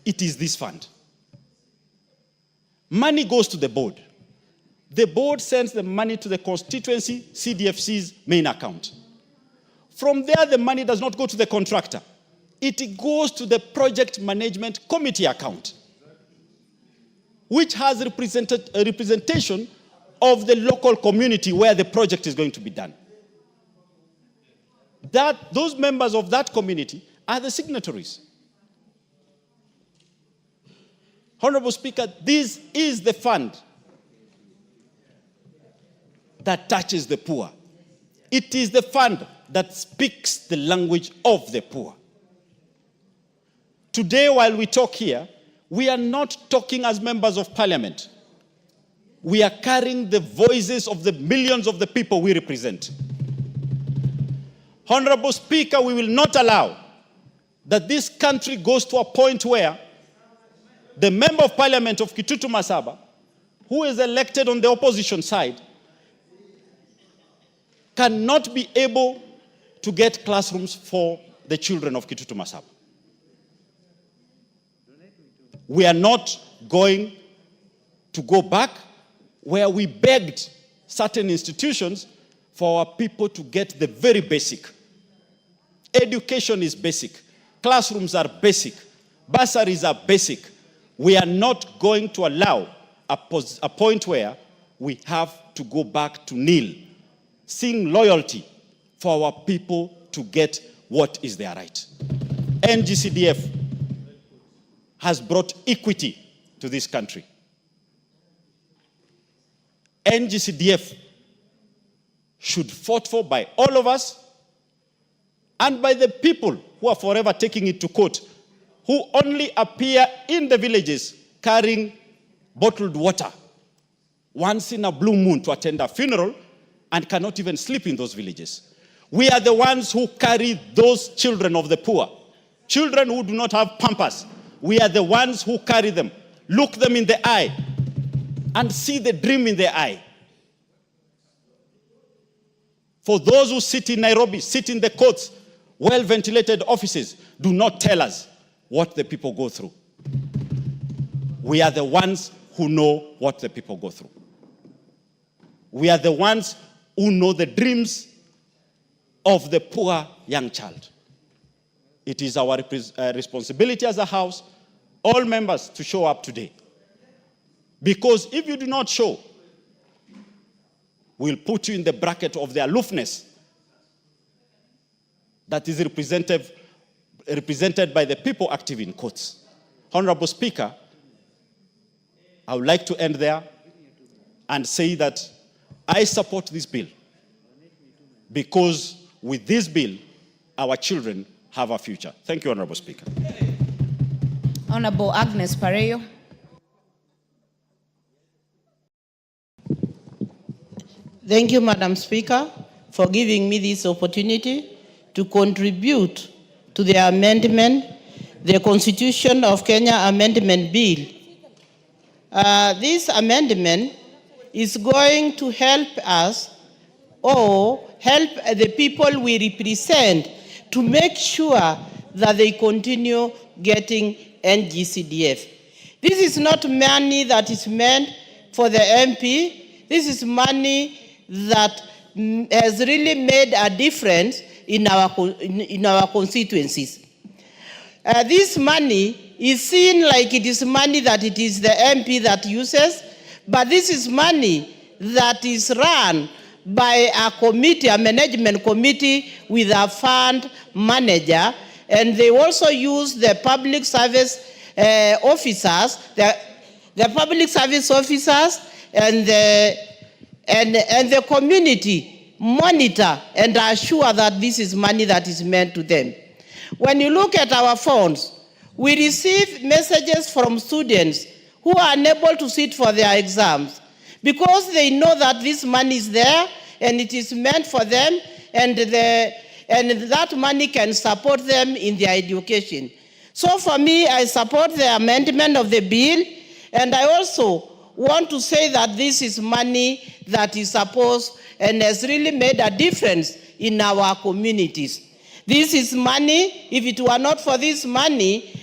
It is this fund. Money goes to the board. The board sends the money to the constituency CDFC's main account. From there, the money does not go to the contractor. It goes to the project management committee account. which has a representation of the local community where the project is going to be done. Those members of that community are the signatories. Honorable Speaker, this is the fund that touches the poor. It is the fund that speaks the language of the poor. Today, while we talk here, we are not talking as members of parliament. We are carrying the voices of the millions of the people we represent. Honorable Speaker, we will not allow that this country goes to a point where the member of parliament of Kitutu Masaba, who is elected on the opposition side, cannot be able to get classrooms for the children of Kitutu Masaba. We are not going to go back where we begged certain institutions for our people to get the very basic. Education is basic. Classrooms are basic. Bursaries are basic. We are not going to allow a point where we have to go back to nil, seeing loyalty for our people to get what is their right. NGCDF has brought equity to this country. NGCDF should fought for by all of us and by the people who are forever taking it to court, who only appear in the villages carrying bottled water once in a blue moon to attend a funeral and cannot even sleep in those villages. We are the ones who carry those children of the poor, children who do not have pampers. We are the ones who carry them, look them in the eye, and see the dream in their eye. For those who sit in Nairobi, sit in the courts, well-ventilated offices, do not tell us what the people go through. We are the ones who know what the people go through. We are the ones who know the dreams of the poor young child. It is our responsibility as a House, all members, to show up today. Because if you do not show, we'll put you in the bracket of the aloofness that is represented by the people active in courts. Honorable Speaker, I would like to end there and say that I support this bill because with this bill, our children have a future. Thank you, Honorable Speaker. Honorable Agnes Pareyo. Thank you, Madam Speaker, for giving me this opportunity to contribute to the amendment, the Constitution of Kenya Amendment Bill. This amendment is going to help us or help the people we represent to make sure that they continue getting NGCDF. This is not money that is meant for the MP. This is money that has really made a difference in our constituencies. This money is seen like it is money that it is the MP that uses, but this is money that is run by a committee, a management committee with a fund manager, and they also use the public service officers, the public service officers and the community monitor and assure that this is money that is meant to them. When you look at our phones, we receive messages from students who are unable to sit for their exams because they know that this money is there and it is meant for them, and that money can support them in their education. So for me, I support the amendment of the bill, and I also want to say that this is money that is supposed and has really made a difference in our communities. This is money. If it were not for this money,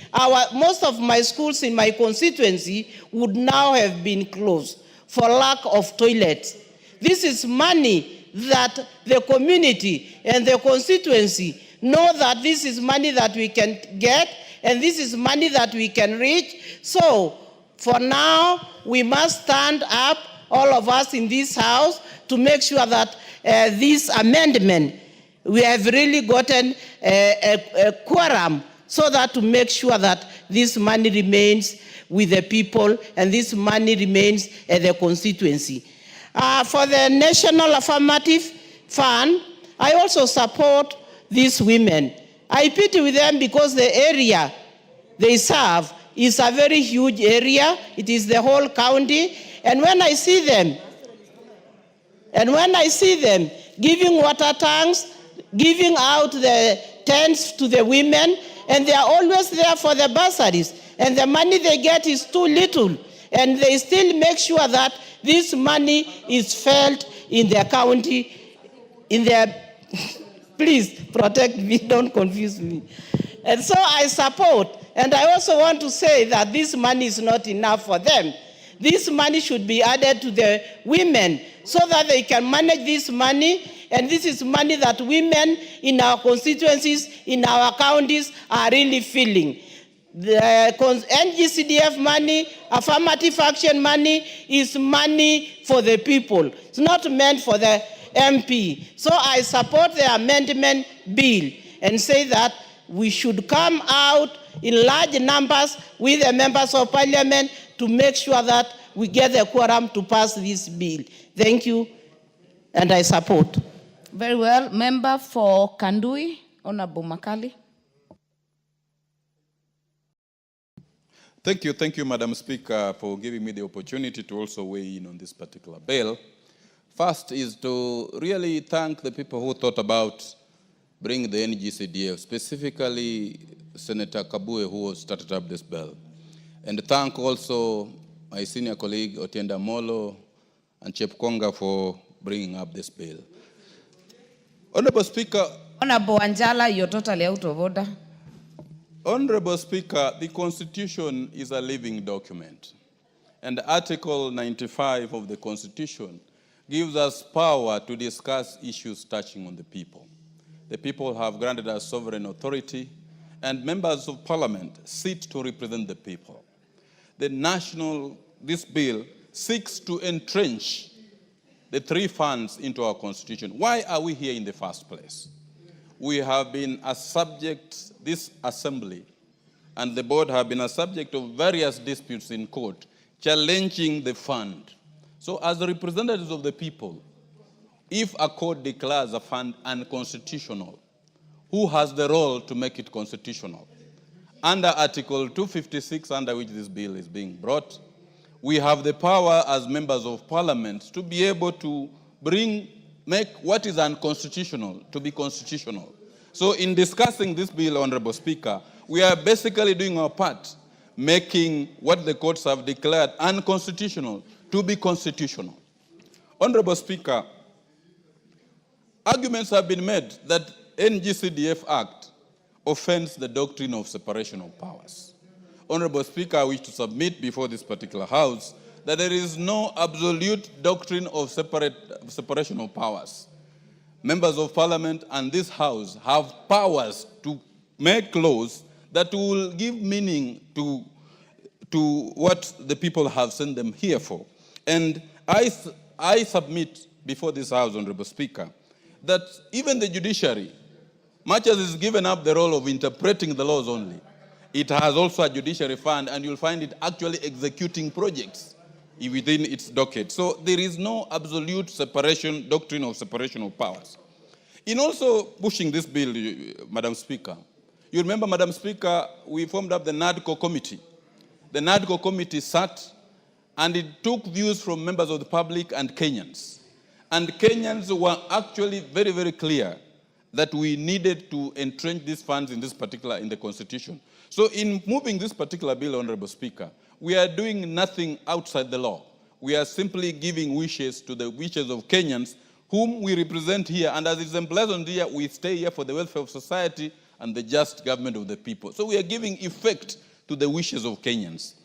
most of my schools in my constituency would now have been closed for lack of toilets. This is money that the community and the constituency know that this is money that we can get, and this is money that we can reach. So For now, we must stand up, all of us in this house, to make sure that this amendment, we have really gotten a quorum so that to make sure that this money remains with the people and this money remains at the constituency. For the National Affirmative Fund, I also support these women. I pity with them because the area they serve is a very huge area. It is the whole county. And when I see them, giving water tanks, giving out the tents to the women, and they are always there for the bursaries, and the money they get is too little, and they still make sure that this money is felt in their county, in their, please protect me, don't confuse me. And so I support, and I also want to say that this money is not enough for them. This money should be added to the women so that they can manage this money, and this is money that women in our constituencies, in our counties are really feeling. The NGCDF money, affirmative action money, is money for the people. It's not meant for the MP. So I support the amendment bill and say that we should come out in large numbers with the members of parliament to make sure that we get the quorum to pass this bill. Thank you, and I support. Very well. Member for Kandui, Honorable Makali. Thank you, Madam Speaker, for giving me the opportunity to also weigh in on this particular bill. First is to really thank the people who thought about bringing the NGCDF, specifically Senator Kabue, who started up this bill. And thank also my senior colleague, Otienda Molo, and Chepkonga for bringing up this bill. Honorable Speaker. Honorable Anjala, you're totally out of order. Honorable Speaker, the Constitution is a living document. And Article 95 of the Constitution gives us power to discuss issues touching on the people. The people have granted us sovereign authority, and members of parliament sit to represent the people. This bill seeks to entrench the three funds into our constitution. Why are we here in the first place? We have been a subject, this assembly and the board have been a subject of various disputes in court, challenging the fund. So as the representatives of the people, if a court declares a fund unconstitutional, who has the role to make it constitutional? Under Article 256, under which this bill is being brought, we have the power as members of parliament to be able to make what is unconstitutional to be constitutional. So in discussing this bill, Honorable Speaker, we are basically doing our part, making what the courts have declared unconstitutional to be constitutional. Honorable Speaker, arguments have been made that NGCDF Act offends the doctrine of separation of powers. Honorable Speaker, I wish to submit before this particular House that there is no absolute doctrine of separation of powers. Members of Parliament and this House have powers to make laws that will give meaning to what the people have sent them here for. And I submit before this House, Honorable Speaker, that even the judiciary, much as it's given up the role of interpreting the laws only, it has also a judiciary fund, and you'll find it actually executing projects within its docket. So there is no absolute doctrine of separation of powers. In also pushing this bill, Madam Speaker, you remember, Madam Speaker, we formed up the NADCO committee. The NADCO committee sat, and it took views from members of the public and Kenyans. And Kenyans were actually very, very clear that we needed to entrench these funds in the Constitution. So in moving this particular bill, Honorable Speaker, we are doing nothing outside the law. We are simply giving wishes to the wishes of Kenyans whom we represent here. And as it's emblazoned here, we stay here for the welfare of society and the just government of the people. So we are giving effect to the wishes of Kenyans.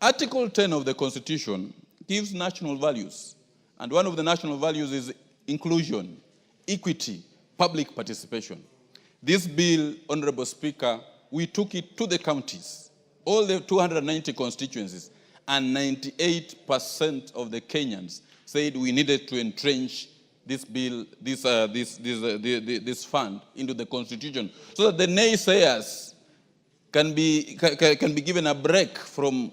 Article 10 of the Constitution gives national values. And one of the national values is inclusion, equity, public participation. This bill, Honorable Speaker, we took it to the counties, all the 290 constituencies, and 98% of the Kenyans said we needed to entrench this bill, this fund into the constitution, so that the naysayers can be given a break from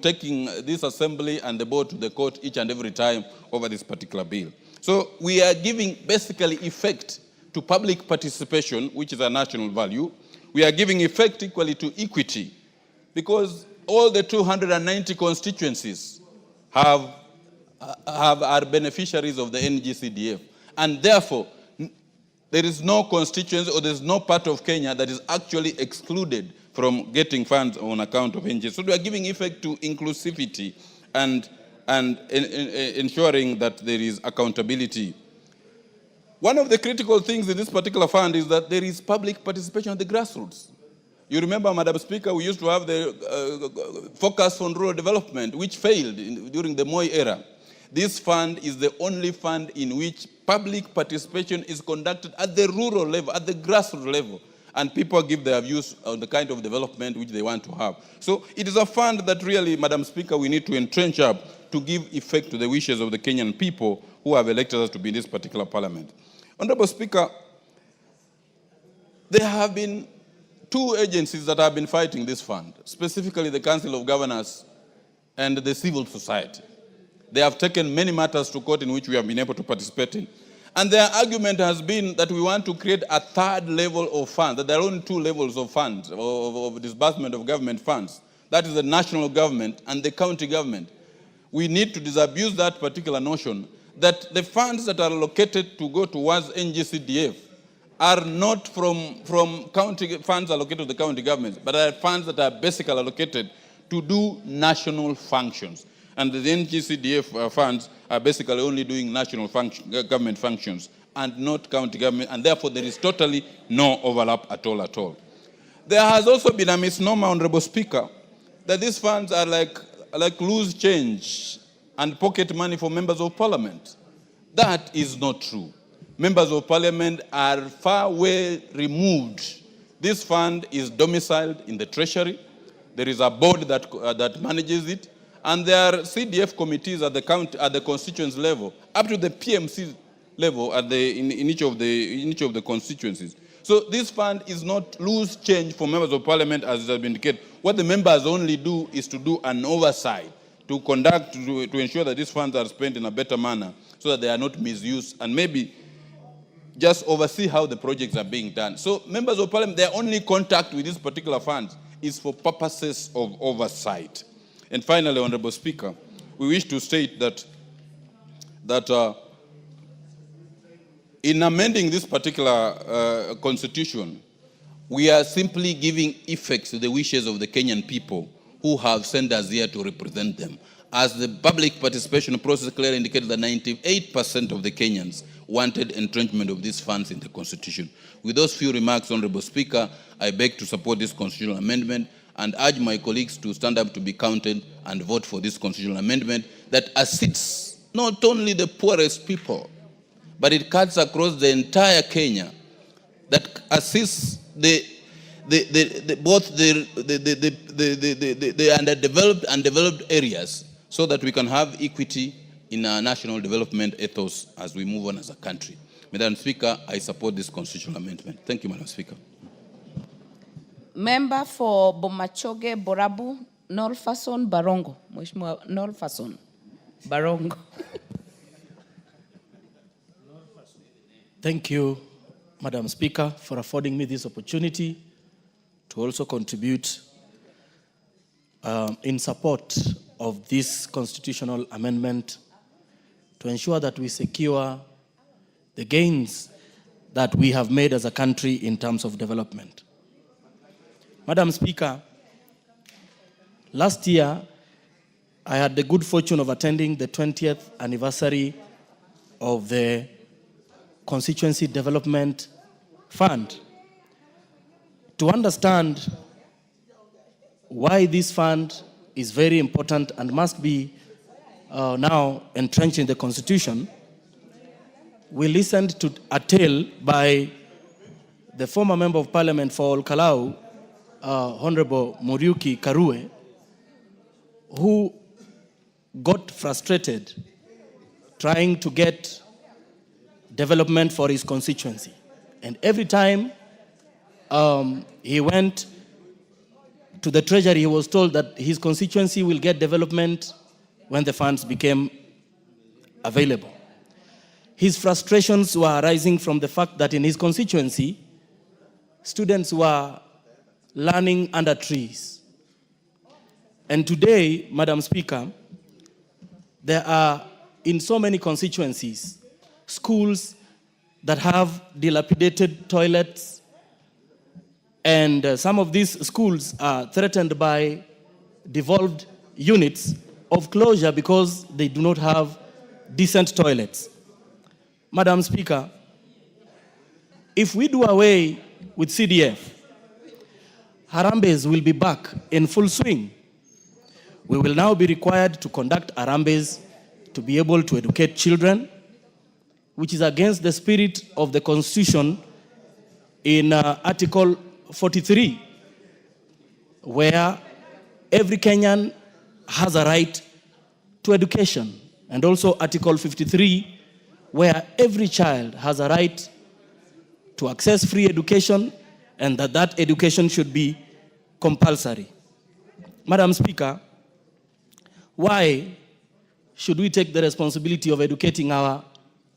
taking this assembly and the board to the court each and every time over this particular bill. So we are giving basically effect to public participation, which is a national value. We are giving effect equally to equity, because all the 290 constituencies are beneficiaries of the NGCDF. And therefore, there is no constituency or there's no part of Kenya that is actually excluded from getting funds on account of NGCDF. So we are giving effect to inclusivity and ensuring that there is accountability. One of the critical things in this particular fund is that there is public participation at the grassroots. You remember, Madam Speaker, we used to have the focus on rural development, which failed during the Moi era. This fund is the only fund in which public participation is conducted at the rural level, at the grassroots level, and people give their views on the kind of development which they want to have. So it is a fund that really, Madam Speaker, we need to entrench up to give effect to the wishes of the Kenyan people who have elected us to be in this particular parliament. Honorable Speaker, there have been two agencies that have been fighting this fund, specifically the Council of Governors and the civil society. They have taken many matters to court in which we have been able to participate in. And their argument has been that we want to create a third level of funds, that there are only two levels of funds, of disbursement of government funds. That is the national government and the county government. We need to disabuse that particular notion that the funds that are allocated to go towards NGCDF are not from county funds allocated to the county governments, but are funds that are basically allocated to do national functions. And the NGCDF funds are basically only doing national government functions and not county government, and therefore there is totally no overlap at all. There has also been a misnomer, Honorable Speaker, that these funds are like loose change and pocket money for members of parliament. That is not true. Members of parliament are far way removed. This fund is domiciled in the treasury. There is a board that manages it, and there are CDF committees at the constituency level, up to the PMC level in each of the constituencies. So this fund is not loose change for members of parliament, as has been indicated. What the members only do is to do an oversight, to ensure that these funds are spent in a better manner, so that they are not misused, and maybe just oversee how the projects are being done. So members of parliament, their only contact with these particular funds is for purposes of oversight. And finally, Honorable Speaker, we wish to state that in amending this particular constitution, we are simply giving effect to the wishes of the Kenyan people who have sent us here to represent them. As the public participation process clearly indicated that 98% of the Kenyans wanted entrenchment of these funds in the Constitution. With those few remarks, Honorable Speaker, I beg to support this constitutional amendment and urge my colleagues to stand up to be counted and vote for this constitutional amendment that assists not only the poorest people, but it cuts across the entire Kenya, that assists both the underdeveloped and developed areas, so that we can have equity in our national development ethos as we move on as a country. Madam Speaker, I support this constitutional amendment. Thank you, Madam Speaker. Member for Bomachoge, Borabu, Nolfason, Barongo. Mheshimiwa Nolfason, Barongo. Thank you, Madam Speaker, for affording me this opportunity to also contribute in support of this constitutional amendment to ensure that we secure the gains that we have made as a country in terms of development. Madam Speaker, last year I had the good fortune of attending the 20th anniversary of the Constituency Development Fund. To understand why this fund is very important and must be now entrenched in the Constitution, we listened to a tale by the former Member of Parliament for Olkalau, Honorable Muriuki Karue, who got frustrated trying to get development for his constituency. And every time he went to the treasury, he was told that his constituency will get development when the funds became available. His frustrations were arising from the fact that in his constituency, students were learning under trees. And today, Madam Speaker, there are in so many constituencies schools that have dilapidated toilets, and some of these schools are threatened by devolved units of closure because they do not have decent toilets. Madam Speaker, if we do away with CDF, Harambees will be back in full swing. We will now be required to conduct Harambees to be able to educate children, which is against the spirit of the Constitution in Article 43, where every Kenyan has a right to education, and also Article 53, where every child has a right to access free education and that education should be compulsory. Madam Speaker, why should we take the responsibility of educating our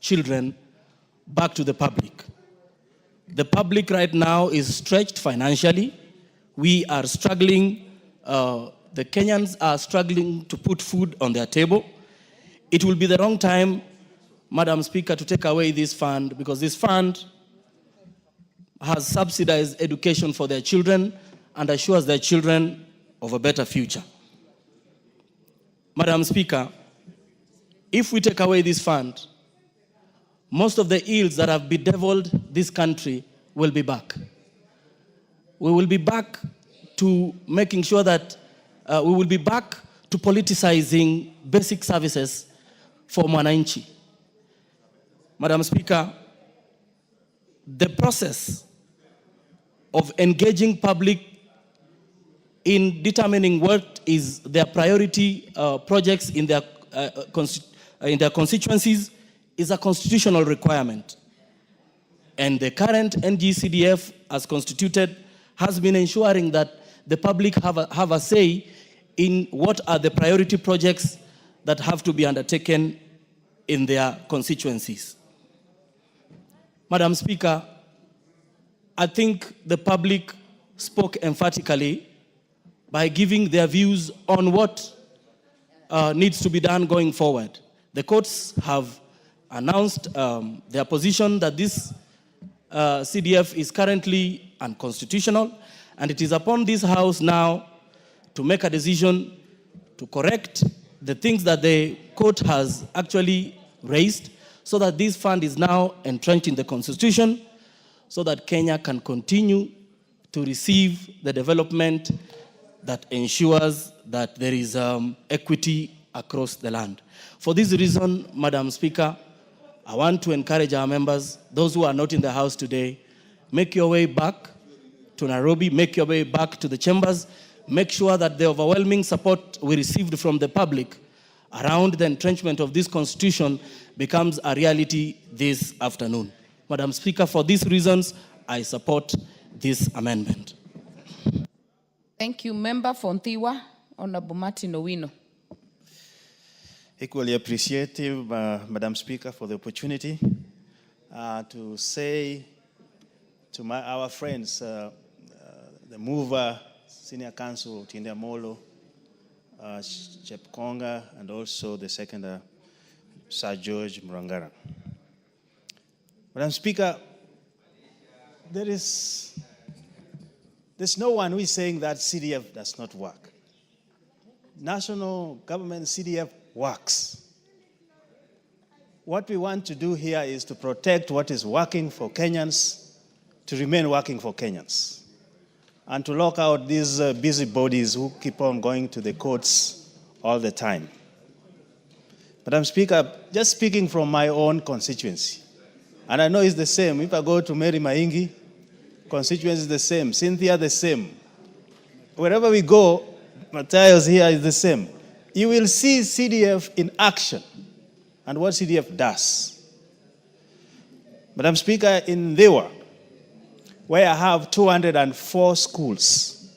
children back to the public? The public right now is stretched financially. We are struggling, the Kenyans are struggling to put food on their table. It will be the wrong time, Madam Speaker, to take away this fund, because this fund has subsidized education for their children and assures their children of a better future. Madam Speaker, if we take away this fund, most of the ills that have bedeviled this country will be back. We will be back to making sure that we will be back to politicizing basic services for Mwananchi. Madam Speaker, the process of engaging public in determining what is their priority projects in their constituencies is a constitutional requirement. And the current NGCDF, as constituted, has been ensuring that the public have a say in what are the priority projects that have to be undertaken in their constituencies. Madam Speaker, I think the public spoke emphatically by giving their views on what needs to be done going forward. The courts have announced their position that this CDF is currently unconstitutional, and it is upon this House now to make a decision to correct the things that the court has actually raised, so that this fund is now entrenched in the Constitution, so that Kenya can continue to receive the development that ensures that there is equity across the land. For this reason, Madam Speaker, I want to encourage our members, those who are not in the House today, make your way back to Nairobi, make your way back to the chambers, make sure that the overwhelming support we received from the public around the entrenchment of this Constitution becomes a reality this afternoon. Madam Speaker, for these reasons, I support this amendment. Thank you. Member Fonthiwa, Honorable Martin Owino. Equally appreciative, Madam Speaker, for the opportunity to say to our friends, the mover, Senior Counsel Otiende Amolo, Chepkonga, and also the second, Sir George Murangara. Madam Speaker, there's no one who is saying that CDF does not work. National government CDF works. What we want to do here is to protect what is working for Kenyans, to remain working for Kenyans, and to lock out these busybodies who keep on going to the courts all the time. Madam Speaker, just speaking from my own constituency, and I know it's the same. If I go to Mary Maingi, constituency is the same. Cynthia, the same. Wherever we go, Matthias here is the same. you will see CDF in action and what CDF does. Madam Speaker, in Dewa, where I have 204 schools,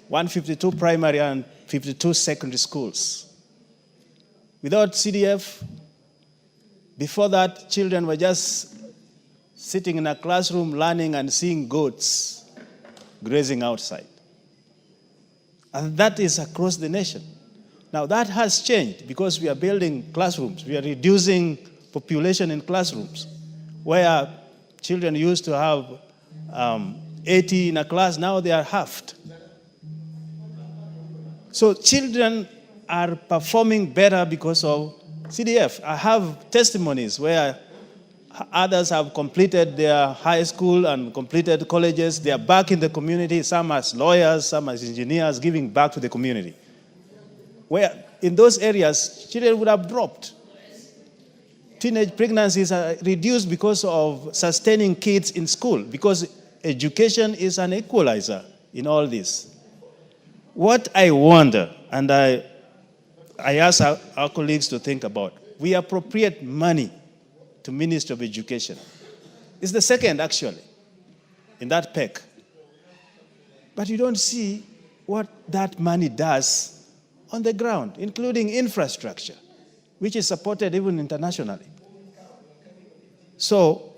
152 primary and 52 secondary schools. Without CDF, before that, children were just sitting in a classroom learning and seeing goats grazing outside. And that is across the nation. Now that has changed because we are building classrooms. We are reducing population in classrooms. Where children used to have 80 in a class, now they are halved. So children are performing better because of CDF. I have testimonies where others have completed their high school and completed colleges. They are back in the community, some as lawyers, some as engineers, giving back to the community. Where in those areas, children would have dropped. Teenage pregnancies are reduced because of sustaining kids in school, because education is an equalizer in all this. What I wonder, and I ask our colleagues to think about, we appropriate money to Ministry of Education. It's the second, actually, in that peg. But you don't see what that money does on the ground, including infrastructure, which is supported even internationally. So,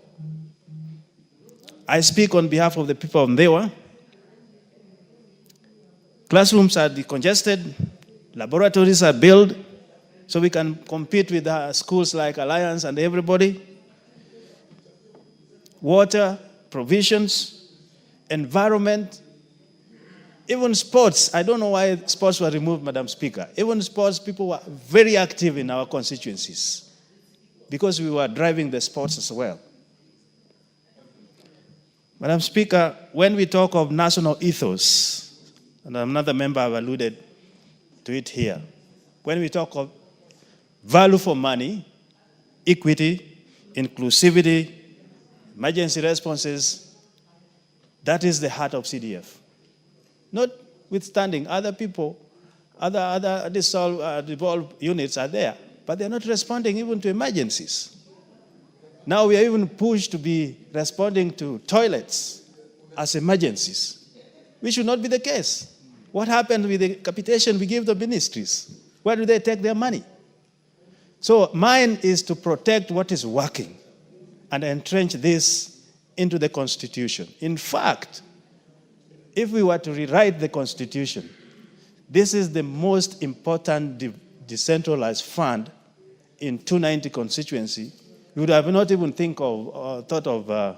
I speak on behalf of the people of Ndewa. Classrooms are decongested, laboratories are built, so we can compete with schools like Alliance and everybody. Water, provisions, environment, even sports. I don't know why sports were removed, Madam Speaker. Even sports, people were very active in our constituencies because we were driving the sports as well. Madam Speaker, when we talk of national ethos, and another member have alluded to it here, when we talk of value for money, equity, inclusivity, emergency responses, that is the heart of CDF. Notwithstanding, other people, other devolved units are there, but they're not responding even to emergencies. Now we are even pushed to be responding to toilets as emergencies, which should not be the case. What happened with the capitation we give the ministries? Where do they take their money? So mine is to protect what is working and entrench this into the Constitution. In fact, if we were to rewrite the Constitution, this is the most important decentralized fund in 290 constituency. You would have not even thought of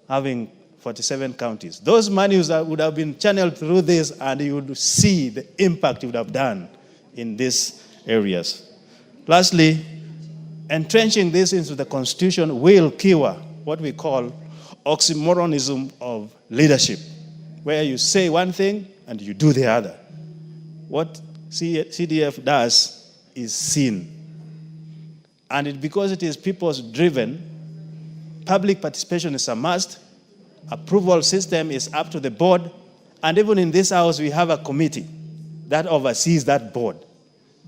having 47 counties. Those monies would have been channeled through this, and you would see the impact it would have done in these areas. Lastly, entrenching this into the Constitution will cure what we call oxymoronism of leadership, where you say one thing and you do the other. What CDF does is seen. And because it is people's driven, public participation is a must, approval system is up to the board, and even in this house we have a committee that oversees that board.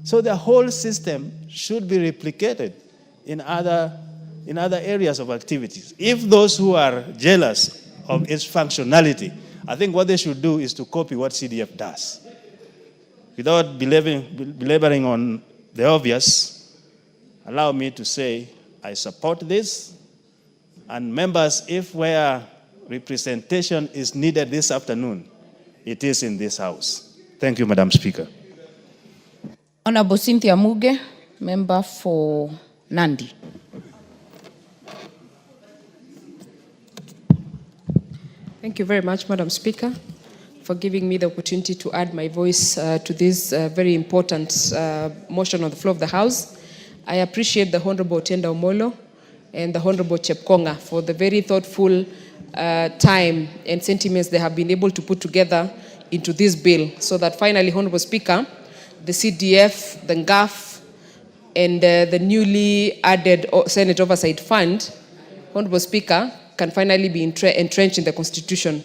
So the whole system should be replicated in other areas of activities. If those who are jealous of its functionality, I think what they should do is to copy what CDF does. Without belaboring on the obvious, allow me to say I support this, and members, if where representation is needed this afternoon, it is in this house. Thank you, Madam Speaker. Honorable Cynthia Muge, member for Nandi. Thank you very much, Madam Speaker, for giving me the opportunity to add my voice to this very important motion on the floor of the House. I appreciate the Honorable Otiende Omolo and the Honorable Chepkonga for the very thoughtful time and sentiments they have been able to put together into this bill, so that finally, Honorable Speaker, the CDF, the NGAF, and the newly added Senate Oversight Fund, Honorable Speaker, can finally be entrenched in the Constitution.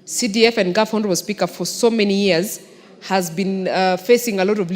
CDF and NGAF, Honorable Speaker, for so many years has been facing a lot of